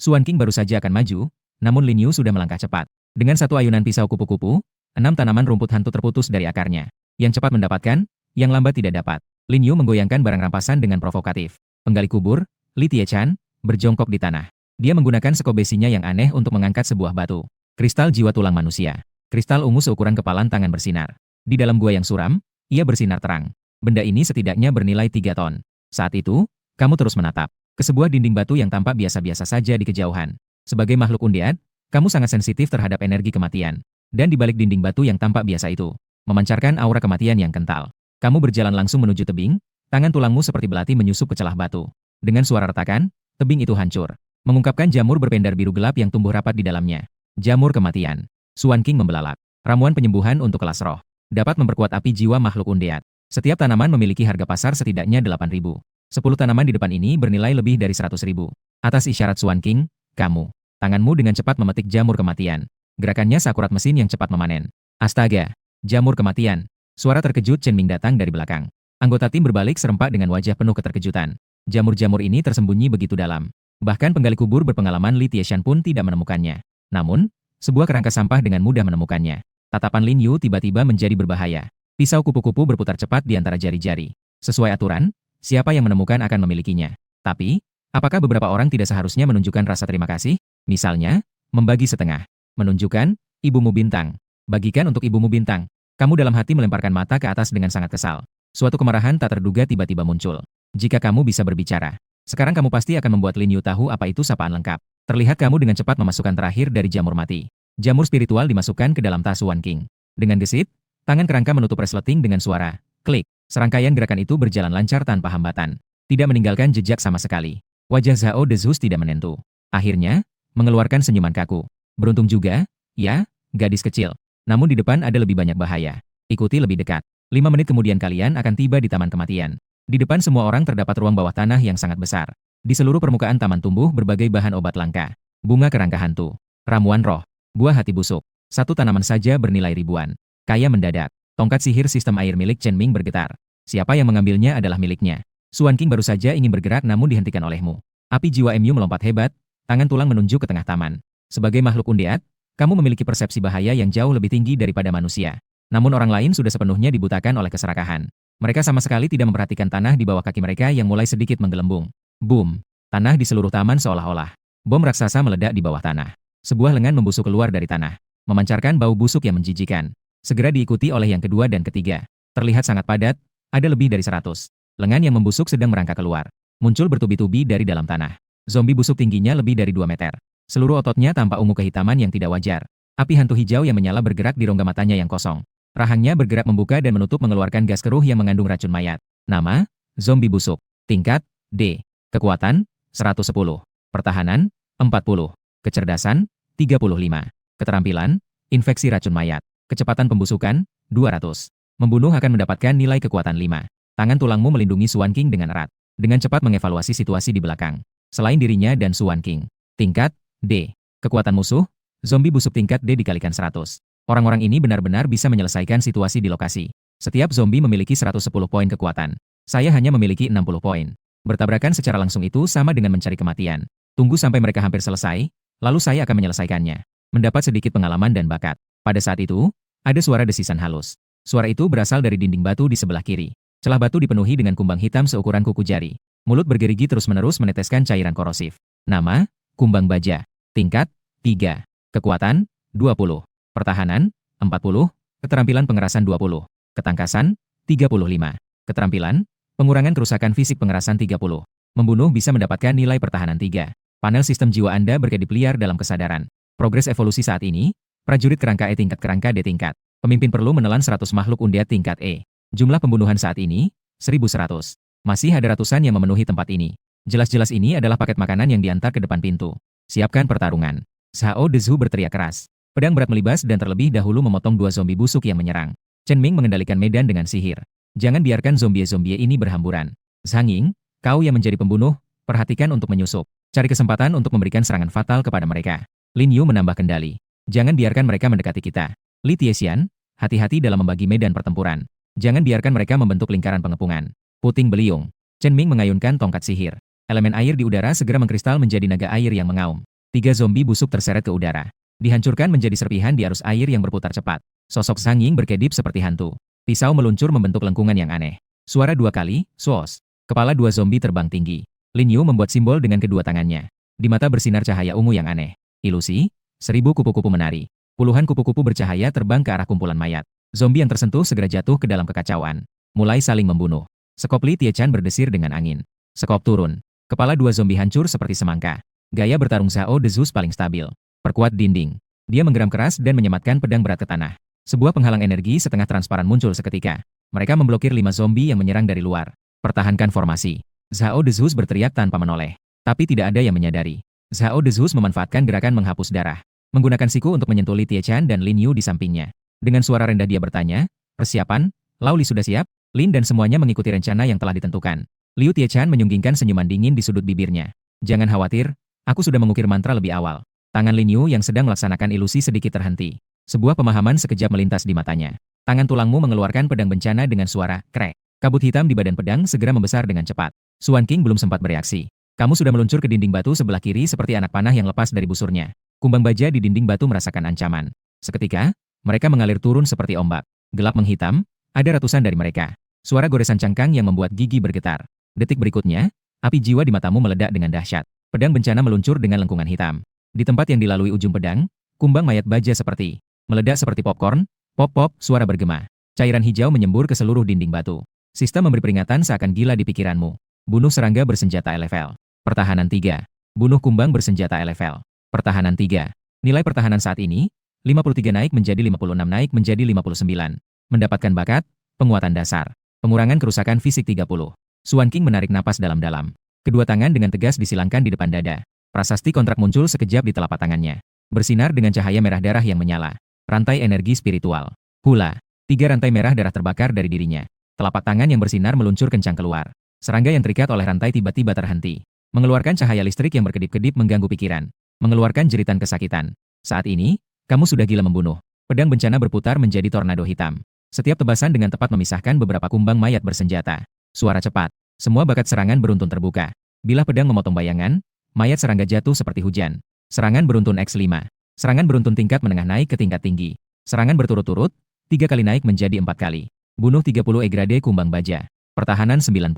Suan King baru saja akan maju, namun Lin Yu sudah melangkah cepat. Dengan satu ayunan pisau kupu-kupu, 6 tanaman rumput hantu terputus dari akarnya. Yang cepat mendapatkan, yang lambat tidak dapat. Lin Yu menggoyangkan barang rampasan dengan provokatif. Penggali kubur, Li Tiechan, berjongkok di tanah. Dia menggunakan seko besinya yang aneh untuk mengangkat sebuah batu. Kristal jiwa tulang manusia. Kristal ungu seukuran kepalan tangan bersinar. Di dalam gua yang suram, ia bersinar terang. Benda ini setidaknya bernilai 3 ton. Saat itu, kamu terus menatap ke sebuah dinding batu yang tampak biasa-biasa saja di kejauhan. Sebagai makhluk undead, kamu sangat sensitif terhadap energi kematian. Dan di balik dinding batu yang tampak biasa itu, memancarkan aura kematian yang kental. Kamu berjalan langsung menuju tebing, tangan tulangmu seperti belati menyusup ke celah batu. Dengan suara retakan, tebing itu hancur, mengungkapkan jamur berpendar biru gelap yang tumbuh rapat di dalamnya. Jamur kematian. Suan King membelalak. Ramuan penyembuhan untuk kelas roh. Dapat memperkuat api jiwa makhluk undead. Setiap tanaman memiliki harga pasar setidaknya 8.000. 10 tanaman di depan ini bernilai lebih dari 100.000. Atas isyarat Suan King, kamu. Tanganmu dengan cepat memetik jamur kematian. Gerakannya seakurat mesin yang cepat memanen. Astaga, jamur kematian. Suara terkejut Chen Ming datang dari belakang. Anggota tim berbalik serempak dengan wajah penuh keterkejutan. Jamur-jamur ini tersembunyi begitu dalam. Bahkan penggali kubur berpengalaman Li Tieshan pun tidak menemukannya. Namun, sebuah kerangka sampah dengan mudah menemukannya. Tatapan Lin Yu tiba-tiba menjadi berbahaya. Pisau kupu-kupu berputar cepat di antara jari-jari. Sesuai aturan, siapa yang menemukan akan memilikinya. Tapi, apakah beberapa orang tidak seharusnya menunjukkan rasa terima kasih? Misalnya, membagi setengah. Menunjukkan, ibumu bintang. Bagikan untuk ibumu bintang. Kamu dalam hati melemparkan mata ke atas dengan sangat kesal. Suatu kemarahan tak terduga tiba-tiba muncul. Jika kamu bisa berbicara, sekarang kamu pasti akan membuat Lin Yu tahu apa itu sapaan lengkap. Terlihat kamu dengan cepat memasukkan terakhir dari jamur mati. Jamur spiritual dimasukkan ke dalam tas Suan King. Dengan gesit, tangan kerangka menutup resleting dengan suara klik. Serangkaian gerakan itu berjalan lancar tanpa hambatan. Tidak meninggalkan jejak sama sekali. Wajah Zhao Dezus tidak menentu. Akhirnya, mengeluarkan senyuman kaku. Beruntung juga, ya, gadis kecil. Namun di depan ada lebih banyak bahaya. Ikuti lebih dekat. 5 menit kemudian kalian akan tiba di Taman Kematian. Di depan semua orang terdapat ruang bawah tanah yang sangat besar. Di seluruh permukaan taman tumbuh berbagai bahan obat langka. Bunga kerangka hantu, ramuan roh, buah hati busuk. Satu tanaman saja bernilai ribuan. Kaya mendadak. Tongkat sihir sistem air milik Chen Ming bergetar. Siapa yang mengambilnya adalah miliknya. Suan King baru saja ingin bergerak namun dihentikan olehmu. Api jiwa MU melompat hebat, tangan tulang menunjuk ke tengah taman. Sebagai makhluk undead, kamu memiliki persepsi bahaya yang jauh lebih tinggi daripada manusia. Namun orang lain sudah sepenuhnya dibutakan oleh keserakahan. Mereka sama sekali tidak memperhatikan tanah di bawah kaki mereka yang mulai sedikit menggelembung. Boom! Tanah di seluruh taman seolah-olah bom raksasa meledak di bawah tanah. Sebuah lengan membusuk keluar dari tanah, memancarkan bau busuk yang menjijikan. Segera diikuti oleh yang kedua dan ketiga. Terlihat sangat padat, ada lebih dari 100. Lengan yang membusuk sedang merangkak keluar. Muncul bertubi-tubi dari dalam tanah. Zombie busuk tingginya lebih dari 2 meter. Seluruh ototnya tampak ungu kehitaman yang tidak wajar. Api hantu hijau yang menyala bergerak di rongga matanya yang kosong. Rahangnya bergerak membuka dan menutup mengeluarkan gas keruh yang mengandung racun mayat. Nama, zombie busuk. Tingkat, D. Kekuatan, 110. Pertahanan, 40. Kecerdasan, 35. Keterampilan, infeksi racun mayat. Kecepatan pembusukan, 200. Membunuh akan mendapatkan nilai kekuatan 5. Tangan tulangmu melindungi Suan King dengan erat. Dengan cepat mengevaluasi situasi di belakang. Selain dirinya dan Suan King. Tingkat, D. Kekuatan musuh, zombie busuk tingkat D dikalikan 100. Orang-orang ini benar-benar bisa menyelesaikan situasi di lokasi. Setiap zombie memiliki 110 poin kekuatan. Saya hanya memiliki 60 poin. Bertabrakan secara langsung itu sama dengan mencari kematian. Tunggu sampai mereka hampir selesai, lalu saya akan menyelesaikannya. Mendapat sedikit pengalaman dan bakat. Pada saat itu, ada suara desisan halus. Suara itu berasal dari dinding batu di sebelah kiri. Celah batu dipenuhi dengan kumbang hitam seukuran kuku jari. Mulut bergerigi terus-menerus meneteskan cairan korosif. Nama, Kumbang Baja. Tingkat, 3. Kekuatan, 20. Pertahanan, 40. Keterampilan pengerasan 20. Ketangkasan, 35. Keterampilan, pengurangan kerusakan fisik pengerasan 30. Membunuh bisa mendapatkan nilai pertahanan 3. Panel sistem jiwa Anda berkedip liar dalam kesadaran. Progres evolusi saat ini, prajurit kerangka E tingkat kerangka D tingkat. Pemimpin perlu menelan 100 makhluk undead tingkat E. Jumlah pembunuhan saat ini, 1100. Masih ada ratusan yang memenuhi tempat ini. Jelas-jelas ini adalah paket makanan yang diantar ke depan pintu. Siapkan pertarungan. Zhao Dezhu berteriak keras. Pedang berat melibas dan terlebih dahulu memotong 2 zombie busuk yang menyerang. Chen Ming mengendalikan medan dengan sihir. Jangan biarkan zombie-zombie ini berhamburan. Zhang Ying, kau yang menjadi pembunuh, perhatikan untuk menyusup. Cari kesempatan untuk memberikan serangan fatal kepada mereka. Lin Yu menambah kendali. Jangan biarkan mereka mendekati kita. Li Tiexian, hati-hati dalam membagi medan pertempuran. Jangan biarkan mereka membentuk lingkaran pengepungan. Puting beliung. Chen Ming mengayunkan tongkat sihir. Elemen air di udara segera mengkristal menjadi naga air yang mengaum. 3 zombie busuk terseret ke udara. Dihancurkan menjadi serpihan di arus air yang berputar cepat. Sosok Zhang Ying berkedip seperti hantu. Pisau meluncur membentuk lengkungan yang aneh. Suara 2 kali, swos. Kepala 2 zombie terbang tinggi. Lin Yu membuat simbol dengan kedua tangannya. Di mata bersinar cahaya ungu yang aneh. Ilusi, 1000 kupu-kupu menari. Puluhan kupu-kupu bercahaya terbang ke arah kumpulan mayat. Zombie yang tersentuh segera jatuh ke dalam kekacauan. Mulai saling membunuh. Sekop Li Tiechan berdesir dengan angin. Sekop turun. Kepala 2 zombie hancur seperti semangka. Gaya bertarung Zhao Dezhu paling stabil. Perkuat dinding. Dia menggeram keras dan menyematkan pedang berat ke tanah. Sebuah penghalang energi setengah transparan muncul seketika. Mereka memblokir 5 zombie yang menyerang dari luar. Pertahankan formasi. Zhao Dezhu berteriak tanpa menoleh. Tapi tidak ada yang menyadari. Zhao Dezhu memanfaatkan gerakan menghapus darah. Menggunakan siku untuk menyentuh Li Tiechan dan Lin Yu di sampingnya. Dengan suara rendah dia bertanya, persiapan? Lao Li sudah siap? Lin dan semuanya mengikuti rencana yang telah ditentukan. Liu Tiechan menyunggingkan senyuman dingin di sudut bibirnya. Jangan khawatir, aku sudah mengukir mantra lebih awal. Tangan Lin Yu yang sedang melaksanakan ilusi sedikit terhenti. Sebuah pemahaman sekejap melintas di matanya. Tangan tulangmu mengeluarkan pedang bencana dengan suara krek. Kabut hitam di badan pedang segera membesar dengan cepat. Suan King belum sempat bereaksi. Kamu sudah meluncur ke dinding batu sebelah kiri seperti anak panah yang lepas dari busurnya. Kumbang Baja di dinding batu merasakan ancaman. Seketika, mereka mengalir turun seperti ombak. Gelap menghitam, ada ratusan dari mereka. Suara goresan cangkang yang membuat gigi bergetar. Detik berikutnya, api jiwa di matamu meledak dengan dahsyat. Pedang bencana meluncur dengan lengkungan hitam. Di tempat yang dilalui ujung pedang, kumbang mayat baja seperti meledak seperti popcorn, pop-pop, suara bergema. Cairan hijau menyembur ke seluruh dinding batu. Sistem memberi peringatan seakan gila di pikiranmu. Bunuh serangga bersenjata level. Pertahanan 3. Bunuh kumbang bersenjata level. Pertahanan 3. Nilai pertahanan saat ini, 53 naik menjadi 56 naik menjadi 59. Mendapatkan bakat, penguatan dasar. Pengurangan kerusakan fisik 30. Suan King menarik napas dalam-dalam. Kedua tangan dengan tegas disilangkan di depan dada. Prasasti kontrak muncul sekejap di telapak tangannya. Bersinar dengan cahaya merah darah yang menyala. Rantai energi spiritual. Hula. 3 rantai merah darah terbakar dari dirinya. Telapak tangan yang bersinar meluncur kencang keluar. Serangga yang terikat oleh rantai tiba-tiba terhenti. Mengeluarkan cahaya listrik yang berkedip-kedip mengganggu pikiran. Mengeluarkan jeritan kesakitan. Saat ini, kamu sudah gila membunuh. Pedang bencana berputar menjadi tornado hitam. Setiap tebasan dengan tepat memisahkan beberapa kumbang mayat bersenjata. Suara cepat. Semua bakat serangan beruntun terbuka. Bilah pedang memotong bayangan, mayat serangga jatuh seperti hujan. Serangan beruntun X5. Serangan beruntun tingkat menengah naik ke tingkat tinggi. Serangan berturut-turut, 3 kali naik menjadi 4 kali. Bunuh 30 egrade kumbang baja. Pertahanan 90.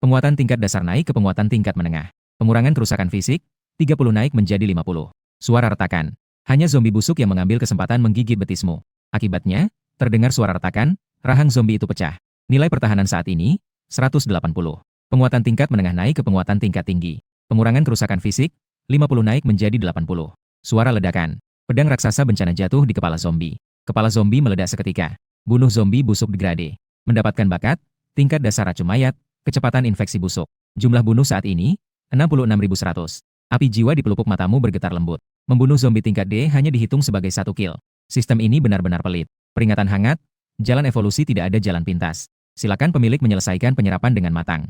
Penguatan tingkat dasar naik ke penguatan tingkat menengah. Pengurangan kerusakan fisik, 30 naik menjadi 50. Suara retakan. Hanya zombie busuk yang mengambil kesempatan menggigit betismu. Akibatnya, terdengar suara retakan, rahang zombie itu pecah. Nilai pertahanan saat ini, 180. Penguatan tingkat menengah naik ke penguatan tingkat tinggi. Pengurangan kerusakan fisik, 50 naik menjadi 80. Suara ledakan. Pedang raksasa bencana jatuh di kepala zombie. Kepala zombie meledak seketika. Bunuh zombie busuk degrade. Mendapatkan bakat, tingkat dasar racun mayat, kecepatan infeksi busuk. Jumlah bunuh saat ini, 66.100. Api jiwa di pelupuk matamu bergetar lembut. Membunuh zombie tingkat D hanya dihitung sebagai 1 kill. Sistem ini benar-benar pelit. Peringatan hangat, jalan evolusi tidak ada jalan pintas. Silakan pemilik menyelesaikan penyerapan dengan matang.